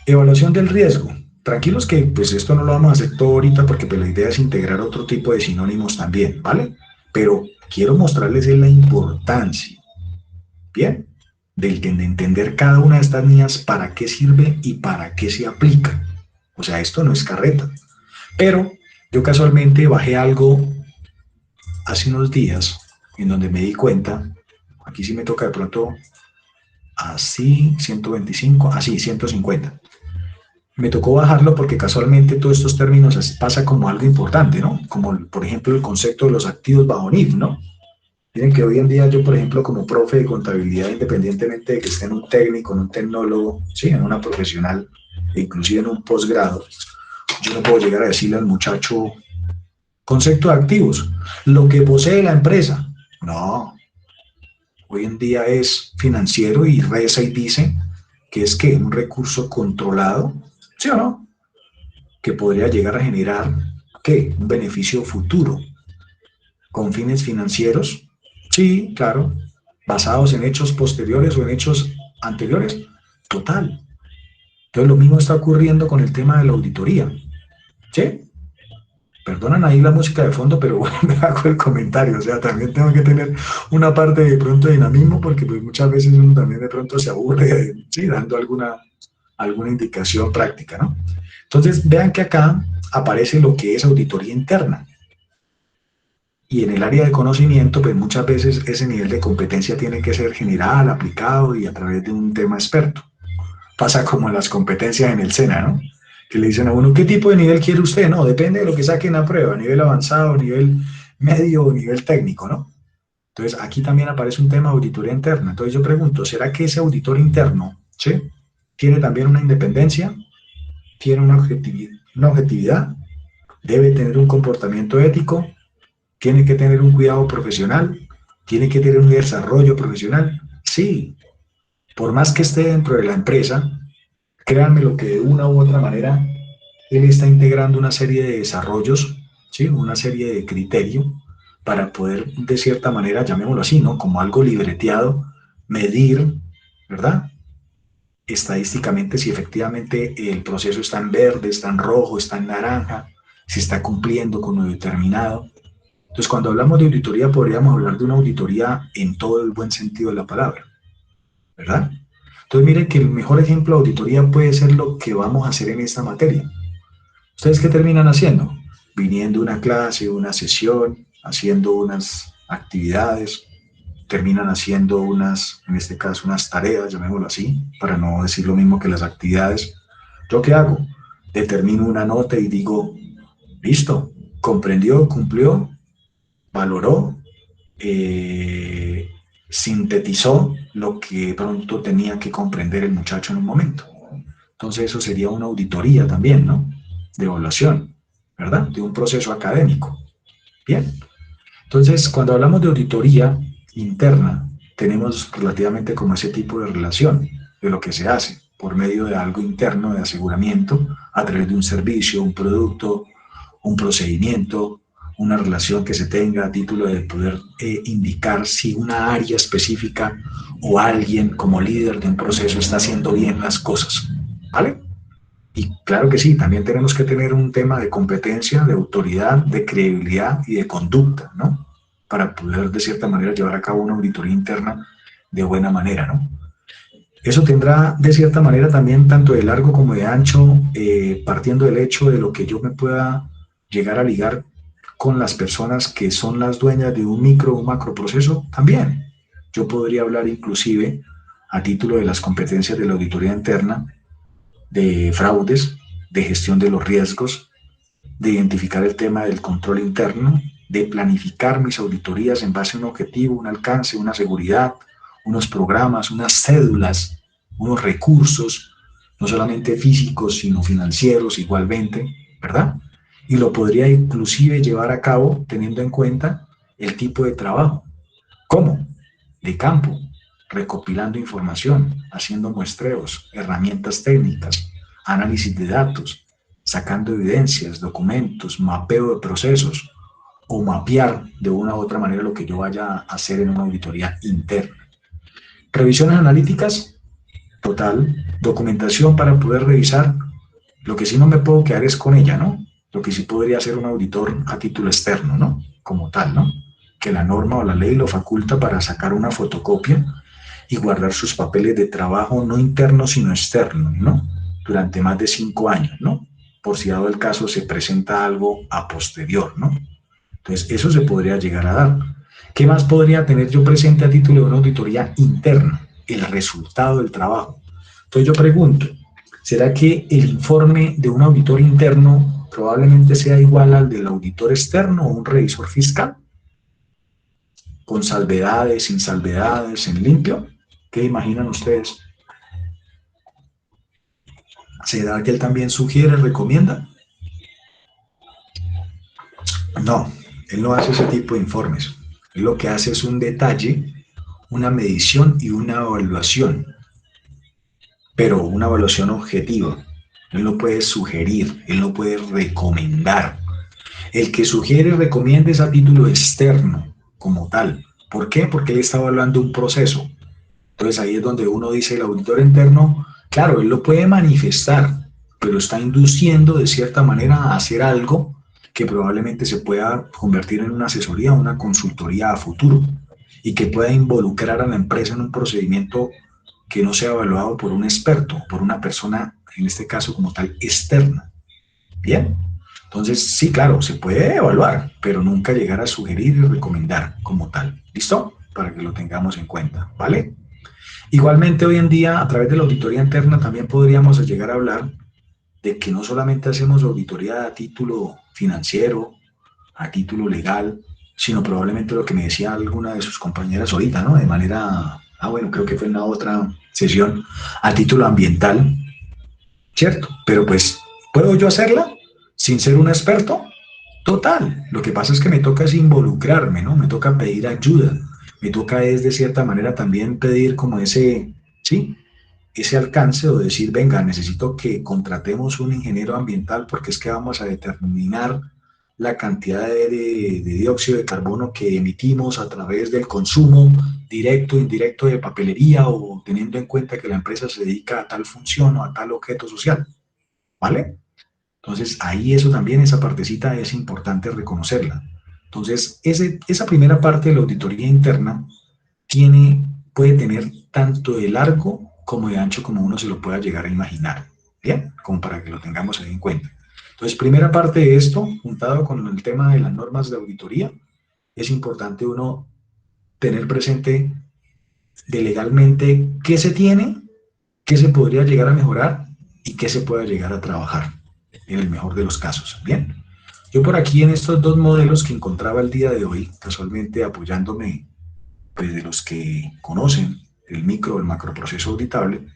Evaluación del riesgo. Tranquilos que pues esto no lo vamos a hacer todo ahorita porque pues, la idea es integrar otro tipo de sinónimos también, ¿vale? Pero quiero mostrarles la importancia, ¿bien? De entender cada una de estas líneas para qué sirve y para qué se aplica. O sea, esto no es carreta. Pero yo casualmente bajé algo hace unos días en donde me di cuenta, aquí sí me toca de pronto así, 125, así, 150. Me tocó bajarlo porque casualmente todos estos términos pasa como algo importante, ¿no? Como, por ejemplo, el concepto de los activos bajo NIF, ¿no? Miren que hoy en día yo, por ejemplo, como profe de contabilidad, independientemente de que esté en un técnico, en un tecnólogo, sí, en una profesional, e inclusive en un posgrado, yo no puedo llegar a decirle al muchacho concepto de activos, lo que posee la empresa. No, hoy en día es financiero y reza y dice que es que un recurso controlado, ¿sí o no?, que podría llegar a generar, ¿qué?, un beneficio futuro. ¿Con fines financieros? Sí, claro. ¿Basados en hechos posteriores o en hechos anteriores? Total. Entonces lo mismo está ocurriendo con el tema de la auditoría. ¿Sí? Perdonan ahí la música de fondo, pero bueno, me hago el comentario. O sea, también tengo que tener una parte de pronto de dinamismo porque pues, muchas veces uno también de pronto se aburre, ¿sí?, dando alguna indicación práctica, ¿no? Entonces, vean que acá aparece lo que es auditoría interna. Y en el área de conocimiento, pues muchas veces ese nivel de competencia tiene que ser general, aplicado y a través de un tema experto. Pasa como en las competencias en el SENA, ¿no? Que le dicen a uno, ¿qué tipo de nivel quiere usted? No, depende de lo que saque en la prueba, nivel avanzado, nivel medio o nivel técnico, ¿no? Entonces, aquí también aparece un tema de auditoría interna. Entonces yo pregunto, ¿será que ese auditor interno, ¿sí?, tiene también una independencia? ¿Tiene una objetividad? ¿Debe tener un comportamiento ético? ¿Tiene que tener un cuidado profesional? ¿Tiene que tener un desarrollo profesional? Sí, por más que esté dentro de la empresa, créanme lo que de una u otra manera, él está integrando una serie de desarrollos, ¿sí?, una serie de criterios para poder, de cierta manera, llamémoslo así, ¿no?, como algo libreteado, medir, ¿verdad?, estadísticamente si efectivamente el proceso está en verde, está en rojo, está en naranja, si está cumpliendo con lo determinado. Entonces, cuando hablamos de auditoría, podríamos hablar de una auditoría en todo el buen sentido de la palabra, ¿verdad? Entonces, miren que el mejor ejemplo de auditoría puede ser lo que vamos a hacer en esta materia. ¿Ustedes qué terminan haciendo? Viniendo a una clase, una sesión, haciendo unas actividades, terminan haciendo unas, en este caso, unas tareas, llamémoslo así, para no decir lo mismo que las actividades. ¿Yo qué hago? Determino una nota y digo, listo, comprendió, cumplió, valoró, sintetizó lo que pronto tenía que comprender el muchacho en un momento. Entonces eso sería una auditoría también, ¿no? de evaluación, ¿verdad? De un proceso académico. Bien. Entonces, cuando hablamos de auditoría interna, tenemos relativamente como ese tipo de relación de lo que se hace por medio de algo interno de aseguramiento a través de un servicio, un producto, un procedimiento, una relación que se tenga a título de poder indicar si una área específica o alguien como líder de un proceso está haciendo bien las cosas, ¿vale? Y claro que sí, también tenemos que tener un tema de competencia, de autoridad, de credibilidad y de conducta, ¿no? Para poder de cierta manera llevar a cabo una auditoría interna de buena manera, ¿no? Eso tendrá de cierta manera también tanto de largo como de ancho, partiendo del hecho de lo que yo me pueda llegar a ligar con las personas que son las dueñas de un micro o un macro proceso también. Yo podría hablar inclusive a título de las competencias de la auditoría interna, de fraudes, de gestión de los riesgos, de identificar el tema del control interno, de planificar mis auditorías en base a un objetivo, un alcance, una seguridad, unos programas, unas cédulas, unos recursos, no solamente físicos, sino financieros igualmente, ¿verdad? Y lo podría inclusive llevar a cabo teniendo en cuenta el tipo de trabajo. ¿Cómo? De campo, recopilando información, haciendo muestreos, herramientas técnicas, análisis de datos, sacando evidencias, documentos, mapeo de procesos, o mapear de una u otra manera lo que yo vaya a hacer en una auditoría interna. Revisiones analíticas, total, documentación para poder revisar. Lo que sí no me puedo quedar es con ella, ¿no? Lo que sí podría hacer un auditor a título externo, ¿no? Como tal, ¿no? Que la norma o la ley lo faculta para sacar una fotocopia y guardar sus papeles de trabajo no internos sino externos, ¿no? Durante más de 5 años, ¿no? Por si dado el caso se presenta algo a posterior, ¿no? Entonces, eso se podría llegar a dar. ¿Qué más podría tener yo presente a título de una auditoría interna? El resultado del trabajo. Entonces yo pregunto, ¿será que el informe de un auditor interno probablemente sea igual al del auditor externo o un revisor fiscal? ¿Con salvedades, sin salvedades, en limpio? ¿Qué imaginan ustedes? ¿Será que él también sugiere, recomienda? No, él no hace ese tipo de informes. Él lo que hace es un detalle, una medición y una evaluación, pero una evaluación objetiva. Él no puede sugerir, él no puede recomendar. El que sugiere y recomienda es a título externo, como tal. ¿Por qué? Porque él está evaluando un proceso. Entonces ahí es donde uno dice, el auditor interno, claro, él lo puede manifestar, pero está induciendo de cierta manera a hacer algo que probablemente se pueda convertir en una asesoría o una consultoría a futuro y que pueda involucrar a la empresa en un procedimiento que no sea evaluado por un experto, por una persona, en este caso como tal, externa. Bien, entonces sí, claro, se puede evaluar, pero nunca llegar a sugerir y recomendar como tal. ¿Listo? Para que lo tengamos en cuenta, ¿vale? Igualmente hoy en día, a través de la auditoría interna, también podríamos llegar a hablar de que no solamente hacemos auditoría a título financiero, a título legal, sino probablemente lo que me decía alguna de sus compañeras ahorita, ¿no? De manera, bueno, creo que fue en la otra sesión, a título ambiental, ¿cierto? Pero pues, ¿puedo yo hacerla sin ser un experto? Total, lo que pasa es que me toca es involucrarme, ¿no? Me toca pedir ayuda, me toca es de cierta manera también pedir como ese, ¿sí? Ese alcance o decir, venga, necesito que contratemos un ingeniero ambiental porque es que vamos a determinar la cantidad de dióxido de carbono que emitimos a través del consumo directo e indirecto de papelería o teniendo en cuenta que la empresa se dedica a tal función o a tal objeto social, ¿vale? Entonces, ahí eso también, esa partecita es importante reconocerla. Entonces, esa primera parte de la auditoría interna puede tener tanto de largo como de ancho como uno se lo pueda llegar a imaginar, ¿bien? Como para que lo tengamos ahí en cuenta. Entonces, primera parte de esto, juntado con el tema de las normas de auditoría, es importante uno tener presente de legalmente qué se tiene, qué se podría llegar a mejorar y qué se puede llegar a trabajar, en el mejor de los casos, ¿bien? Yo por aquí en estos dos modelos que encontraba el día de hoy, casualmente apoyándome pues, de los que conocen el micro o el macroproceso auditable,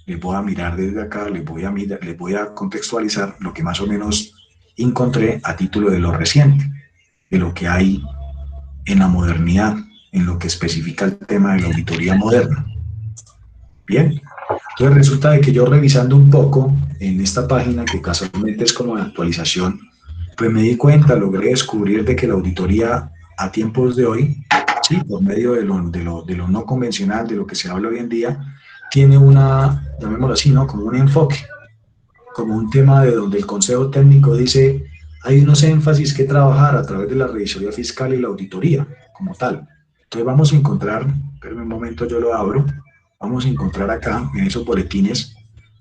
les voy a mirar desde acá, les voy a contextualizar lo que más o menos encontré a título de lo reciente, de lo que hay en la modernidad, en lo que especifica el tema de la auditoría moderna. Bien, entonces resulta de que yo revisando un poco en esta página, que casualmente es como de actualización, pues me di cuenta, logré descubrir de que la auditoría a tiempos de hoy, sí, por medio de lo no convencional, de lo que se habla hoy en día, tiene una, llamémoslo así, ¿no? Como un enfoque, como un tema de donde el Consejo Técnico dice, hay unos énfasis que trabajar a través de la revisoría fiscal y la auditoría, como tal. Entonces vamos a encontrar, espérame un momento, yo lo abro, vamos a encontrar acá, en esos boletines,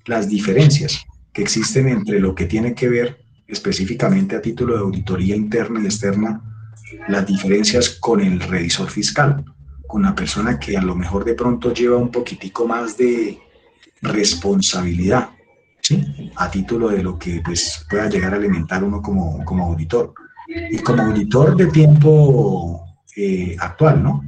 las diferencias que existen entre lo que tiene que ver específicamente a título de auditoría interna y externa, las diferencias con el revisor fiscal, con la persona que a lo mejor de pronto lleva un poquitico más de responsabilidad, ¿sí? A título de lo que pues, pueda llegar a alimentar uno como auditor. Y como auditor de tiempo actual, ¿no?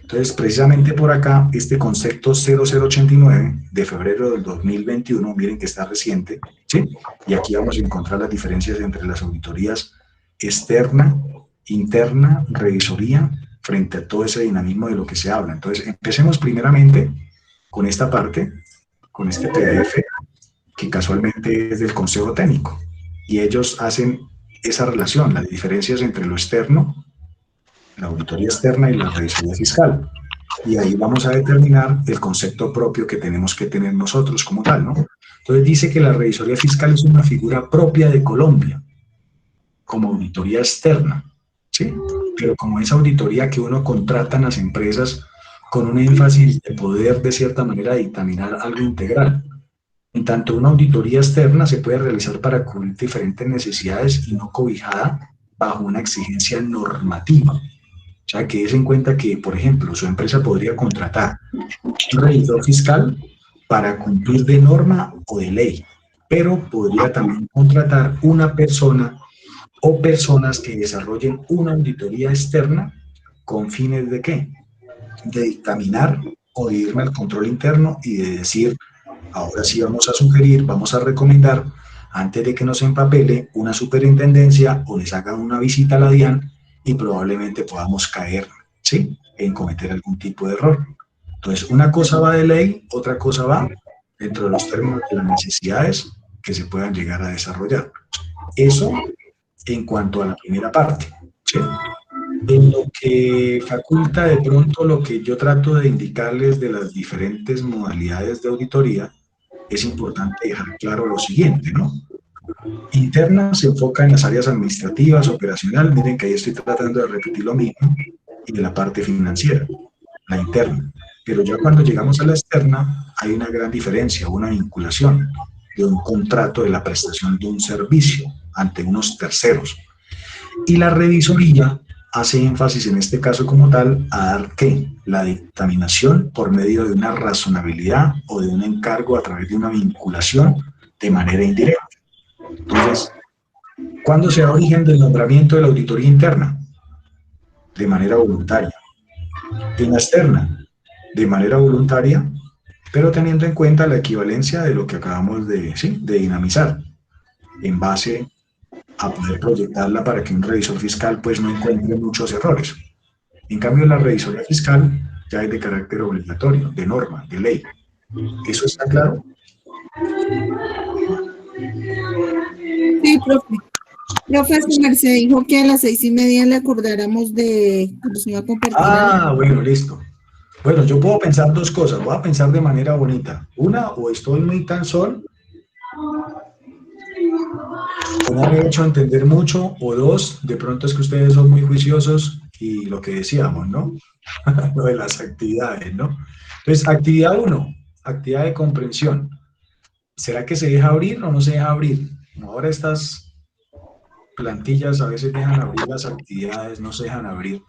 Entonces, precisamente por acá, este concepto 0089 de febrero del 2021, miren que está reciente, ¿sí? Y aquí vamos a encontrar las diferencias entre las auditorías externa, interna, revisoría, frente a todo ese dinamismo de lo que se habla. Entonces, empecemos primeramente con esta parte, con este PDF, que casualmente es del Consejo Técnico. Y ellos hacen esa relación, las diferencias entre lo externo, la auditoría externa y la revisoría fiscal. Y ahí vamos a determinar el concepto propio que tenemos que tener nosotros como tal, ¿no? Entonces dice que la revisoría fiscal es una figura propia de Colombia, como auditoría externa, ¿sí? Pero como esa auditoría que uno contrata en las empresas con un énfasis de poder, de cierta manera, dictaminar algo integral. En tanto, una auditoría externa se puede realizar para cubrir diferentes necesidades y no cobijada bajo una exigencia normativa. O sea, que des en cuenta que, por ejemplo, su empresa podría contratar un revisor fiscal para cumplir de norma o de ley, pero podría también contratar una persona o personas que desarrollen una auditoría externa con fines de ¿qué? De dictaminar o de irme al control interno y de decir, ahora sí vamos a sugerir, vamos a recomendar, antes de que nos empapele una superintendencia o les hagan una visita a la DIAN, y probablemente podamos caer, ¿sí?, en cometer algún tipo de error. Entonces, una cosa va de ley, otra cosa va dentro de los términos de las necesidades que se puedan llegar a desarrollar. Eso en cuanto a la primera parte, ¿sí? En lo que faculta de pronto lo que yo trato de indicarles de las diferentes modalidades de auditoría, es importante dejar claro lo siguiente, ¿no? Interna se enfoca en las áreas administrativas, operacional, miren que ahí estoy tratando de repetir lo mismo, y de la parte financiera, la interna. Pero ya cuando llegamos a la externa, hay una gran diferencia, una vinculación de un contrato de la prestación de un servicio ante unos terceros. Y la revisoría hace énfasis en este caso como tal a dar ¿qué? La dictaminación por medio de una razonabilidad o de un encargo a través de una vinculación de manera indirecta. Entonces, ¿cuándo se da origen del nombramiento de la auditoría interna? De manera voluntaria. En la externa, de manera voluntaria, pero teniendo en cuenta la equivalencia de lo que acabamos de dinamizar, en base a poder proyectarla para que un revisor fiscal pues no encuentre muchos errores. En cambio, la revisoría fiscal ya es de carácter obligatorio, de norma, de ley. ¿Eso está claro? Sí, profe. Profe, su merced dijo que a las 6:30 le acordáramos de que nos iba a compartir. Ah, bueno, listo. Bueno, yo puedo pensar dos cosas. Voy a pensar de manera bonita. Una, o estoy muy cansón, o no me he hecho entender mucho, o dos, de pronto es que ustedes son muy juiciosos y lo que decíamos, ¿no? Lo de las actividades, ¿no? Entonces, actividad 1, actividad de comprensión. ¿Será que se deja abrir o no se deja abrir? Ahora estas plantillas a veces dejan abrir las actividades, no se dejan abrir.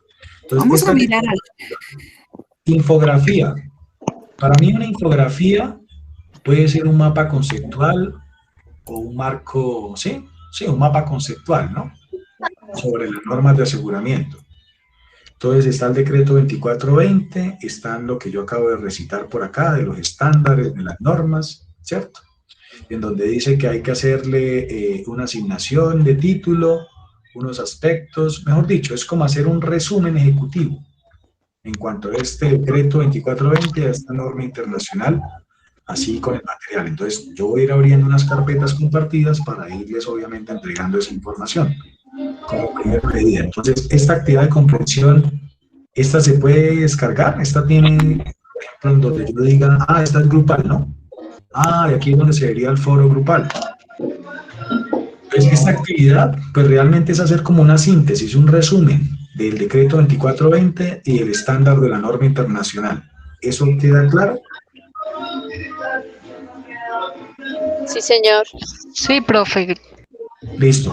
Entonces, vamos a mirar algo. Infografía. Para mí una infografía puede ser un mapa conceptual o un marco, sí, un mapa conceptual, ¿no? Sobre las normas de aseguramiento. Entonces está el decreto 2420, están lo que yo acabo de recitar por acá, de los estándares, de las normas, ¿cierto? En donde dice que hay que hacerle una asignación de título, unos aspectos, mejor dicho, es como hacer un resumen ejecutivo en cuanto a este decreto 2420, a esta norma internacional, así con el material. Entonces, yo voy a ir abriendo unas carpetas compartidas para irles, obviamente, entregando esa información como primer medida. Entonces, esta actividad de comprensión, esta se puede descargar, esta tiene, por ejemplo, en donde yo diga, ah, esta es grupal, ¿no? Ah, y aquí es donde se vería el foro grupal. Entonces, esta actividad, pues realmente es hacer como una síntesis, un resumen del decreto 2420 y el estándar de la norma internacional. ¿Eso queda claro? Sí, señor. Sí, profe. Listo.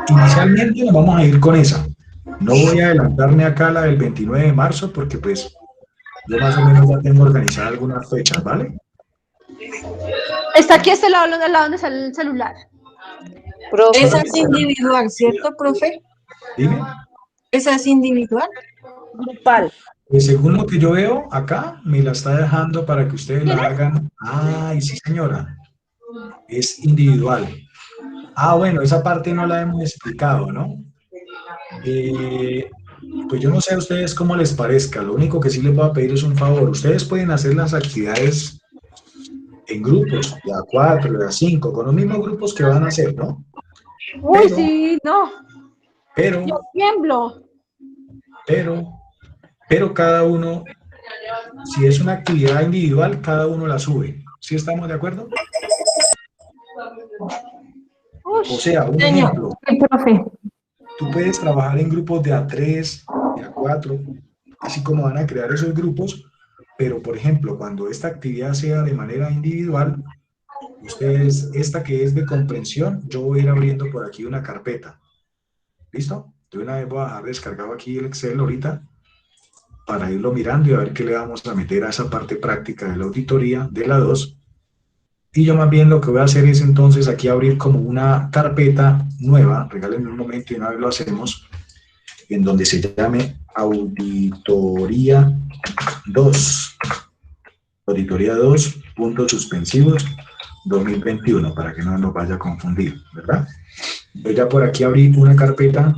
Inicialmente nos vamos a ir con esa. No voy a adelantarme acá a la del 29 de marzo porque pues yo más o menos ya tengo organizadas algunas fechas, ¿vale? Está aquí a este lado, al lado donde sale el celular. Profe, Esa es individual, ¿cierto, profe? Dime. Esa es individual. Grupal. Según lo que yo veo acá, me la está dejando para que ustedes la hagan. Ay, sí, señora. Es individual. Ah, bueno, esa parte no la hemos explicado, ¿no? Pues yo no sé a ustedes cómo les parezca. Lo único que sí les voy a pedir es un favor. Ustedes pueden hacer las actividades en grupos, de a 4, de a 5, con los mismos grupos que van a hacer, ¿no? Uy, Pero- sí, no. Pero, Yo tiemblo. pero cada uno, si es una actividad individual, cada uno la sube. ¿Sí estamos de acuerdo? O sea, un ejemplo, Sí, profe. tú puedes trabajar en grupos de A3, de A4, así como van a crear esos grupos, pero por ejemplo, cuando esta actividad sea de manera individual, ustedes, esta que es de comprensión, yo voy a ir abriendo por aquí una carpeta. ¿Listo? De una vez voy a dejar descargado aquí el Excel ahorita para irlo mirando y a ver qué le vamos a meter a esa parte práctica de la auditoría de la 2. Y yo más bien lo que voy a hacer es entonces aquí abrir como una carpeta nueva, regálenme un momento y una vez lo hacemos, en donde se llame Auditoría 2. Auditoría 2, puntos suspensivos 2021, para que no nos vaya a confundir, ¿verdad? Yo ya por aquí abrí una carpeta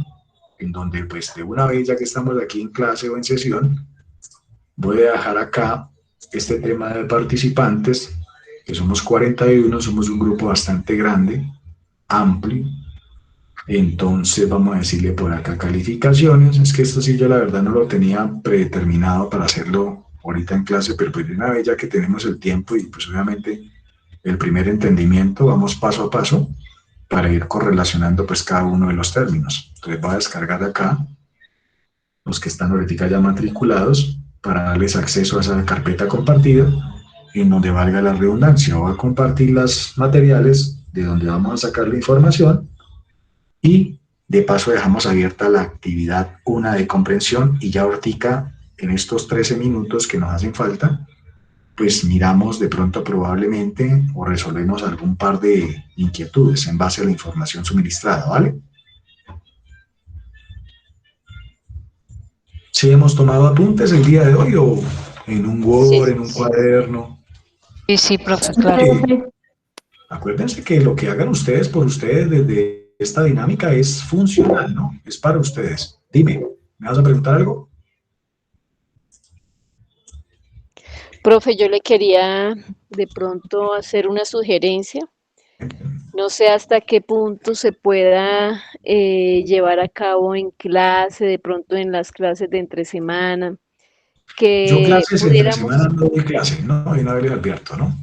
en donde pues de una vez, ya que estamos aquí en clase o en sesión, voy a dejar acá este tema de participantes, que somos 41, somos un grupo bastante grande, amplio. Entonces vamos a decirle por acá calificaciones. Es que esto sí yo la verdad no lo tenía predeterminado para hacerlo ahorita en clase, pero pues de una vez ya que tenemos el tiempo y pues obviamente el primer entendimiento, vamos paso a paso para ir correlacionando pues cada uno de los términos. Entonces voy a descargar acá los que están ahorita ya matriculados para darles acceso a esa carpeta compartida en donde valga la redundancia. Voy a compartir los materiales de donde vamos a sacar la información y de paso dejamos abierta la actividad 1 de comprensión y ya ahorita en estos 13 minutos que nos hacen falta, pues miramos de pronto probablemente o resolvemos algún par de inquietudes en base a la información suministrada, ¿vale? ¿Sí hemos tomado apuntes el día de hoy o en un Word, Sí. en un cuaderno? Sí, profe, claro. Acuérdense que lo que hagan ustedes por ustedes desde esta dinámica es funcional, ¿no? Es para ustedes. Dime, ¿me vas a preguntar algo? profe, yo le quería de pronto hacer una sugerencia. No sé hasta qué punto se pueda llevar a cabo en clase, de pronto en las clases de entre semana, Yo que clases entre pudiéramos... semana no doy clase, ¿no? Y una vez les advierto, ¿no?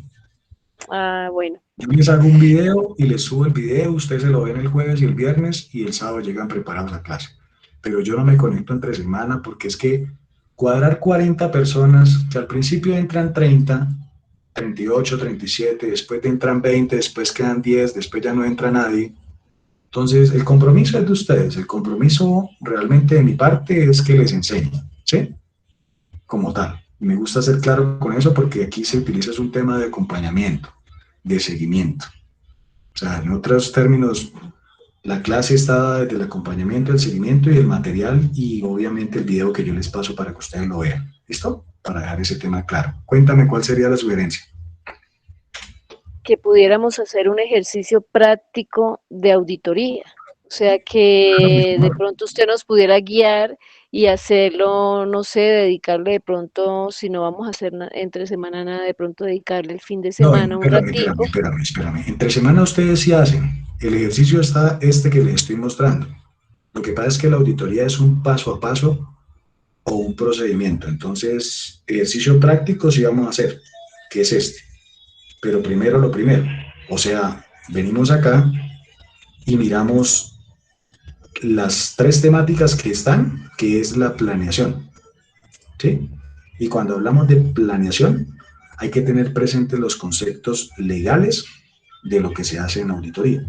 Ah, bueno, Yo les hago un video y les subo el video, ustedes se lo ven el jueves y el viernes y el sábado llegan preparados a clase. Pero yo no me conecto entre semana porque es que cuadrar 40 personas, que al principio entran 30, 38, 37, después entran 20, después quedan 10, después ya no entra nadie. Entonces, el compromiso es de ustedes, el compromiso realmente de mi parte es que les enseñe, ¿sí? Como tal. Y me gusta ser claro con eso porque aquí se utiliza un tema de acompañamiento, de seguimiento. O sea, en otros términos, La clase está dada desde el acompañamiento, el seguimiento y el material y obviamente el video que yo les paso para que ustedes lo vean. ¿Listo? Para dejar ese tema claro. Cuéntame cuál sería la sugerencia. Que pudiéramos hacer un ejercicio práctico de auditoría. O sea, que de pronto usted nos pudiera guiar y hacerlo, no sé, dedicarle de pronto, si no vamos a hacer entre semana nada, de pronto dedicarle el fin de No, semana un ratico. espérame. Entre semana ustedes sí hacen. El ejercicio está que les estoy mostrando. Lo que pasa es que la auditoría es un paso a paso o un procedimiento. Entonces, ejercicio práctico sí vamos a hacer, que es este. Pero primero lo primero. O sea, venimos acá y miramos las 3 temáticas que están, que es la planeación. ¿Sí? Y cuando hablamos de planeación, hay que tener presentes los conceptos legales de lo que se hace en auditoría.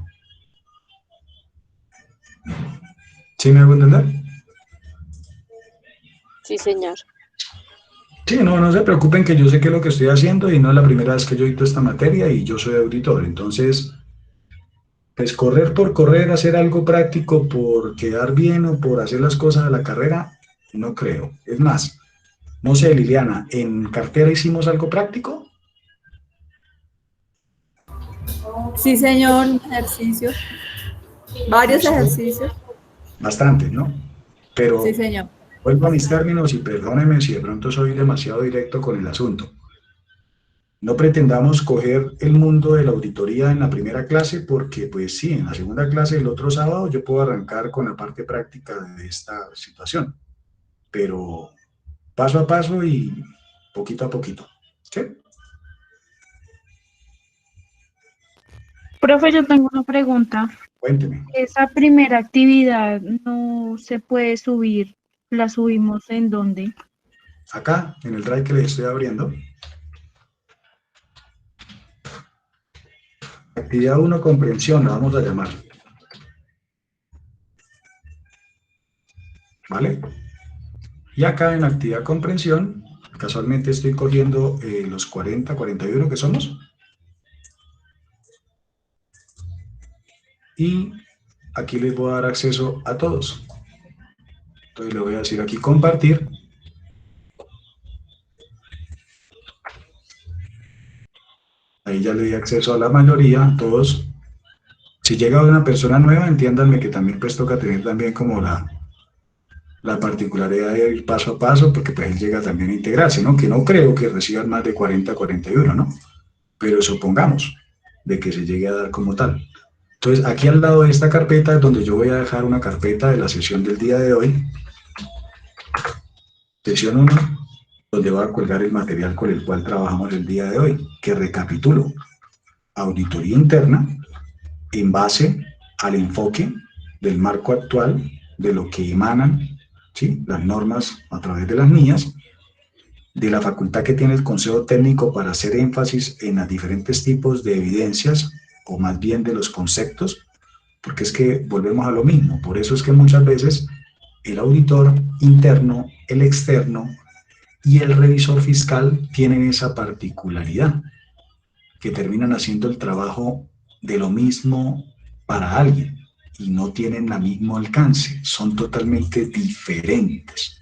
¿Sí me hago entender? Sí, señor. Sí, no se preocupen que yo sé qué es lo que estoy haciendo y no es la primera vez que yo dicto esta materia y yo soy auditor. Entonces, pues correr por correr, hacer algo práctico por quedar bien o por hacer las cosas a la carrera, no creo. Es más, no sé, Liliana, ¿en cartera hicimos algo práctico? Sí, señor, un ejercicio. Varios ejercicios. Bastante, ¿no? Pero Sí, señor. vuelvo a mis términos y perdónenme si de pronto soy demasiado directo con el asunto. No pretendamos coger el mundo de la auditoría en la primera clase porque, pues sí, en la segunda clase el otro sábado yo puedo arrancar con la parte práctica de esta situación, pero paso a paso y poquito a poquito. ¿Sí? Profe, yo tengo una pregunta. Cuénteme. Esa primera actividad no se puede subir. ¿La subimos en dónde? Acá, en el drive que les estoy abriendo. Actividad 1, comprensión, la vamos a llamar. ¿Vale? Y acá en actividad comprensión, casualmente estoy cogiendo los 40, 41 que somos. Y aquí les voy a dar acceso a todos. Entonces le voy a decir aquí compartir. Ahí ya le di acceso a la mayoría, a todos. Si llega una persona nueva, entiéndanme que también pues toca tener también como la particularidad de ir paso a paso, porque pues él llega también a integrarse, ¿no? Que no creo que reciban más de 40, 41, ¿no? Pero supongamos de que se llegue a dar como tal. Entonces, aquí al lado de esta carpeta es donde yo voy a dejar una carpeta de la sesión del día de hoy. Sesión 1, donde voy a colgar el material con el cual trabajamos el día de hoy, que recapitulo. Auditoría interna en base al enfoque del marco actual, de lo que emanan, ¿sí?, las normas a través de las NIAs, de la facultad que tiene el Consejo Técnico para hacer énfasis en los diferentes tipos de evidencias, o más bien de los conceptos, porque es que volvemos a lo mismo. Por eso es que muchas veces el auditor interno, el externo y el revisor fiscal tienen esa particularidad, que terminan haciendo el trabajo de lo mismo para alguien y no tienen el mismo alcance, son totalmente diferentes,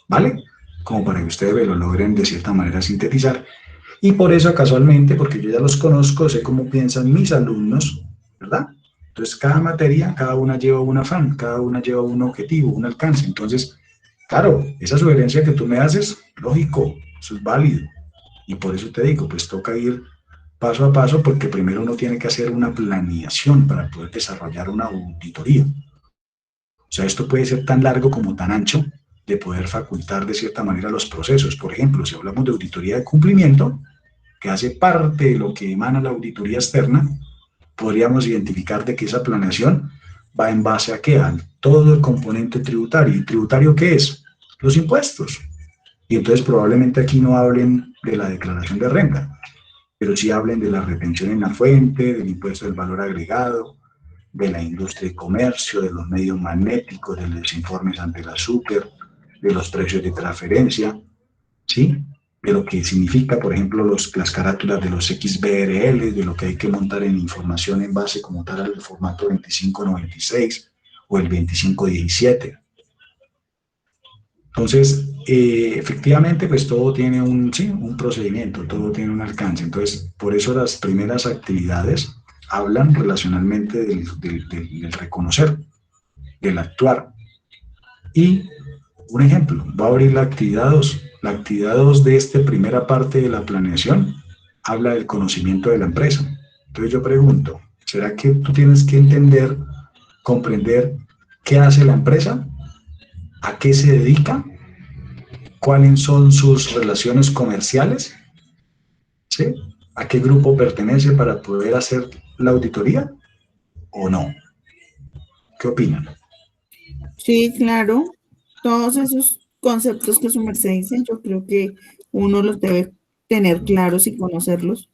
¿vale? Como para que ustedes lo logren de cierta manera sintetizar. Y por eso casualmente, porque yo ya los conozco, sé cómo piensan mis alumnos, ¿verdad? Entonces cada materia, cada una lleva un afán, cada una lleva un objetivo, un alcance. Entonces, claro, esa sugerencia que tú me haces, lógico, eso es válido. Y por eso te digo, pues toca ir paso a paso, porque primero uno tiene que hacer una planeación para poder desarrollar una auditoría. O sea, esto puede ser tan largo como tan ancho, de poder facultar de cierta manera los procesos. Por ejemplo, si hablamos de auditoría de cumplimiento, que hace parte de lo que emana la auditoría externa, podríamos identificar de que esa planeación va en base a qué, a todo el componente tributario. ¿Y tributario qué es? Los impuestos. Y entonces probablemente aquí no hablen de la declaración de renta, pero sí hablen de la retención en la fuente, del impuesto del valor agregado, de la industria y comercio, de los medios magnéticos, de los informes ante la SUCR, de los precios de transferencia, ¿sí? de lo que significa, por ejemplo, las carátulas de los XBRL, de lo que hay que montar en información en base como tal al formato 2596 o el 2517. Entonces, efectivamente, pues todo tiene un procedimiento, todo tiene un alcance. Entonces, por eso las primeras actividades hablan relacionalmente del reconocer, del actuar. Y un ejemplo, va a abrir la actividad 2. La actividad 2 de esta primera parte de la planeación habla del conocimiento de la empresa. Entonces yo pregunto, ¿será que tú tienes que entender, comprender qué hace la empresa? ¿A qué se dedica? ¿Cuáles son sus relaciones comerciales? ¿Sí? ¿A qué grupo pertenece para poder hacer la auditoría? ¿O no? ¿Qué opinan? Sí, claro. Todos esos conceptos que su merced dice, yo creo que uno los debe tener claros y conocerlos.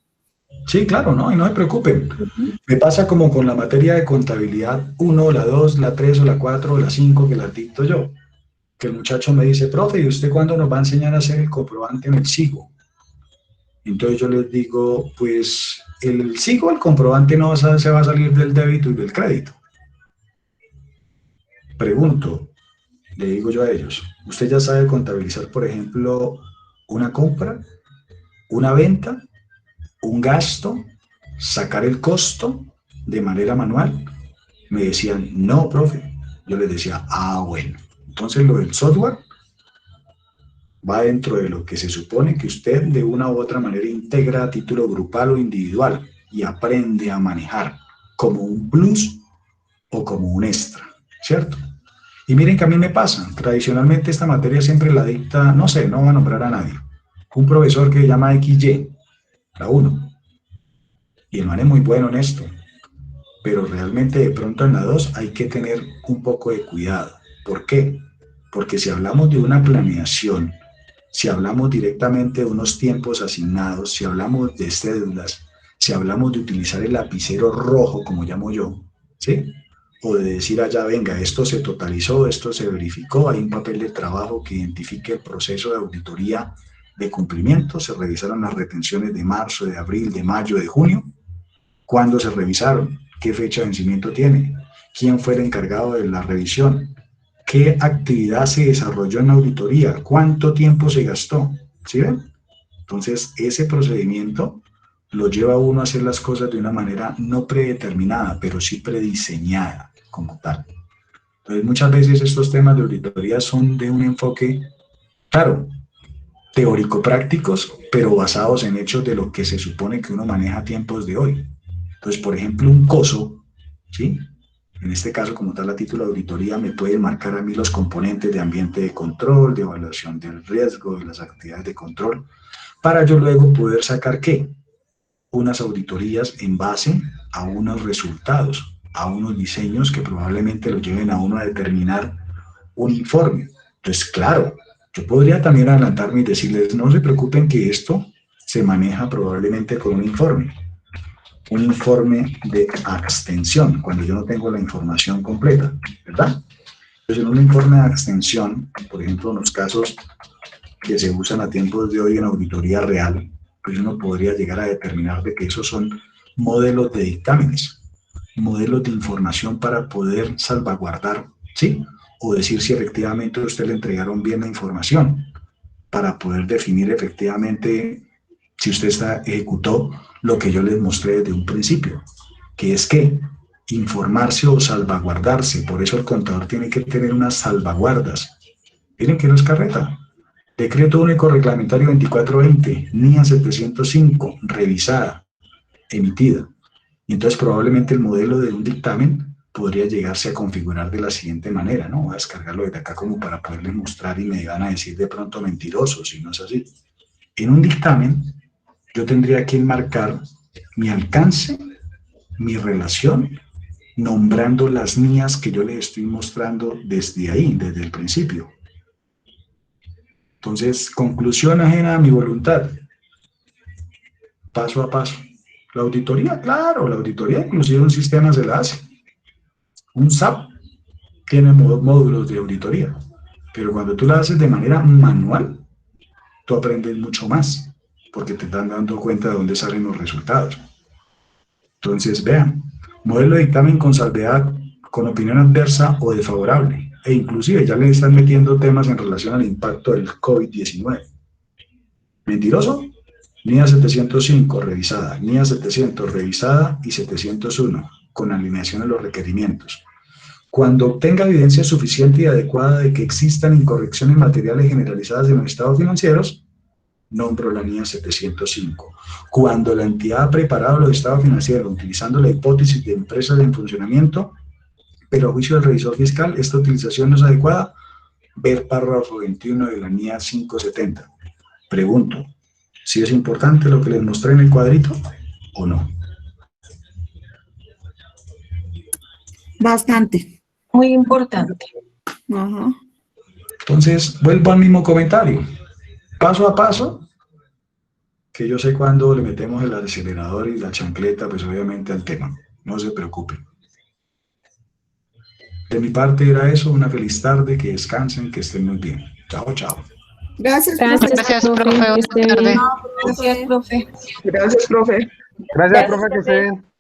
Sí, claro, ¿no? Y no se preocupen. Me pasa como con la materia de contabilidad 1, la 2, la 3 o la 4 o la 5 que las dicto yo. Que el muchacho me dice, profe, ¿y usted cuándo nos va a enseñar a hacer el comprobante en el SIGO? Entonces yo les digo, pues el SIGO, el comprobante no se va a salir del débito y del crédito. Pregunto, le digo yo a ellos, ¿usted ya sabe contabilizar, por ejemplo, una compra, una venta, un gasto, sacar el costo de manera manual? Me decían, no, profe. Yo les decía, bueno. Entonces lo del software va dentro de lo que se supone que usted de una u otra manera integra a título grupal o individual y aprende a manejar como un plus o como un extra, ¿cierto? Y miren que a mí me pasa, tradicionalmente esta materia siempre la dicta, no sé, no voy a nombrar a nadie, un profesor que se llama XY, la 1, y el man es muy bueno en esto, pero realmente de pronto en la 2 hay que tener un poco de cuidado. ¿Por qué? Porque si hablamos de una planeación, si hablamos directamente de unos tiempos asignados, si hablamos de cédulas, si hablamos de utilizar el lapicero rojo, como llamo yo, ¿sí? O de decir allá, venga, esto se totalizó, esto se verificó, hay un papel de trabajo que identifique el proceso de auditoría de cumplimiento, se revisaron las retenciones de marzo, de abril, de mayo, de junio, ¿cuándo se revisaron? ¿Qué fecha de vencimiento tiene? ¿Quién fue el encargado de la revisión? ¿Qué actividad se desarrolló en la auditoría? ¿Cuánto tiempo se gastó? ¿Sí ven? Entonces, ese procedimiento lo lleva a uno a hacer las cosas de una manera no predeterminada, pero sí prediseñada como tal. Entonces, muchas veces estos temas de auditoría son de un enfoque, claro, teórico-prácticos, pero basados en hechos de lo que se supone que uno maneja a tiempos de hoy. Entonces, por ejemplo, un COSO, ¿sí? En este caso, como tal, a título de auditoría, me pueden marcar a mí los componentes de ambiente de control, de evaluación del riesgo, de las actividades de control, para yo luego poder sacar, ¿qué? Unas auditorías en base a unos resultados, a unos diseños que probablemente lo lleven a uno a determinar un informe. Entonces, claro, yo podría también adelantarme y decirles, no se preocupen que esto se maneja probablemente con un informe de abstención, cuando yo no tengo la información completa, ¿verdad? Entonces, en un informe de abstención, por ejemplo, en los casos que se usan a tiempos de hoy en auditoría real, pues uno podría llegar a determinar de que esos son modelos de dictámenes, modelos de información para poder salvaguardar, ¿sí? O decir si efectivamente a usted le entregaron bien la información, para poder definir efectivamente si usted ejecutó lo que yo les mostré desde un principio, que es que informarse o salvaguardarse, por eso el contador tiene que tener unas salvaguardas. Miren que no es carreta. Decreto Único Reglamentario 2420, NIA 705, revisada, emitida. Y entonces probablemente el modelo de un dictamen podría llegarse a configurar de la siguiente manera, ¿no? Voy a descargarlo desde acá como para poderles mostrar y me van a decir de pronto mentirosos, si no es así. En un dictamen, yo tendría que enmarcar mi alcance, mi relación, nombrando las NIAs que yo les estoy mostrando desde ahí, desde el principio. Entonces, conclusión ajena a mi voluntad, paso a paso. La auditoría, claro, la auditoría inclusive un sistema se la hace. Un SAP tiene módulos de auditoría, pero cuando tú la haces de manera manual, tú aprendes mucho más, porque te están dando cuenta de dónde salen los resultados. Entonces, vean, modelo de dictamen con salvedad, con opinión adversa o desfavorable, e inclusive ya le están metiendo temas en relación al impacto del COVID-19. ¿Mentiroso? NIA 705 revisada, NIA 700 revisada y 701 con alineación de los requerimientos. Cuando obtenga evidencia suficiente y adecuada de que existan incorrecciones materiales generalizadas en los estados financieros, nombro la NIA 705. Cuando la entidad ha preparado los estados financieros utilizando la hipótesis de empresas en funcionamiento, pero a juicio del revisor fiscal esta utilización no es adecuada, ver párrafo 21 de la NIA 570. Pregunto, ¿si es importante lo que les mostré en el cuadrito o no? Bastante. Muy importante. Ajá. Entonces, vuelvo al mismo comentario. Paso a paso, que yo sé cuándo le metemos el acelerador y la chancleta, pues obviamente al tema. No se preocupen. De mi parte era eso. Una feliz tarde, que descansen, que estén muy bien. Chao, chao. Gracias, Gracias, profe. Buenas tardes. Profe. Gracias, profe. Gracias, profe. Gracias, profe, que esté bien.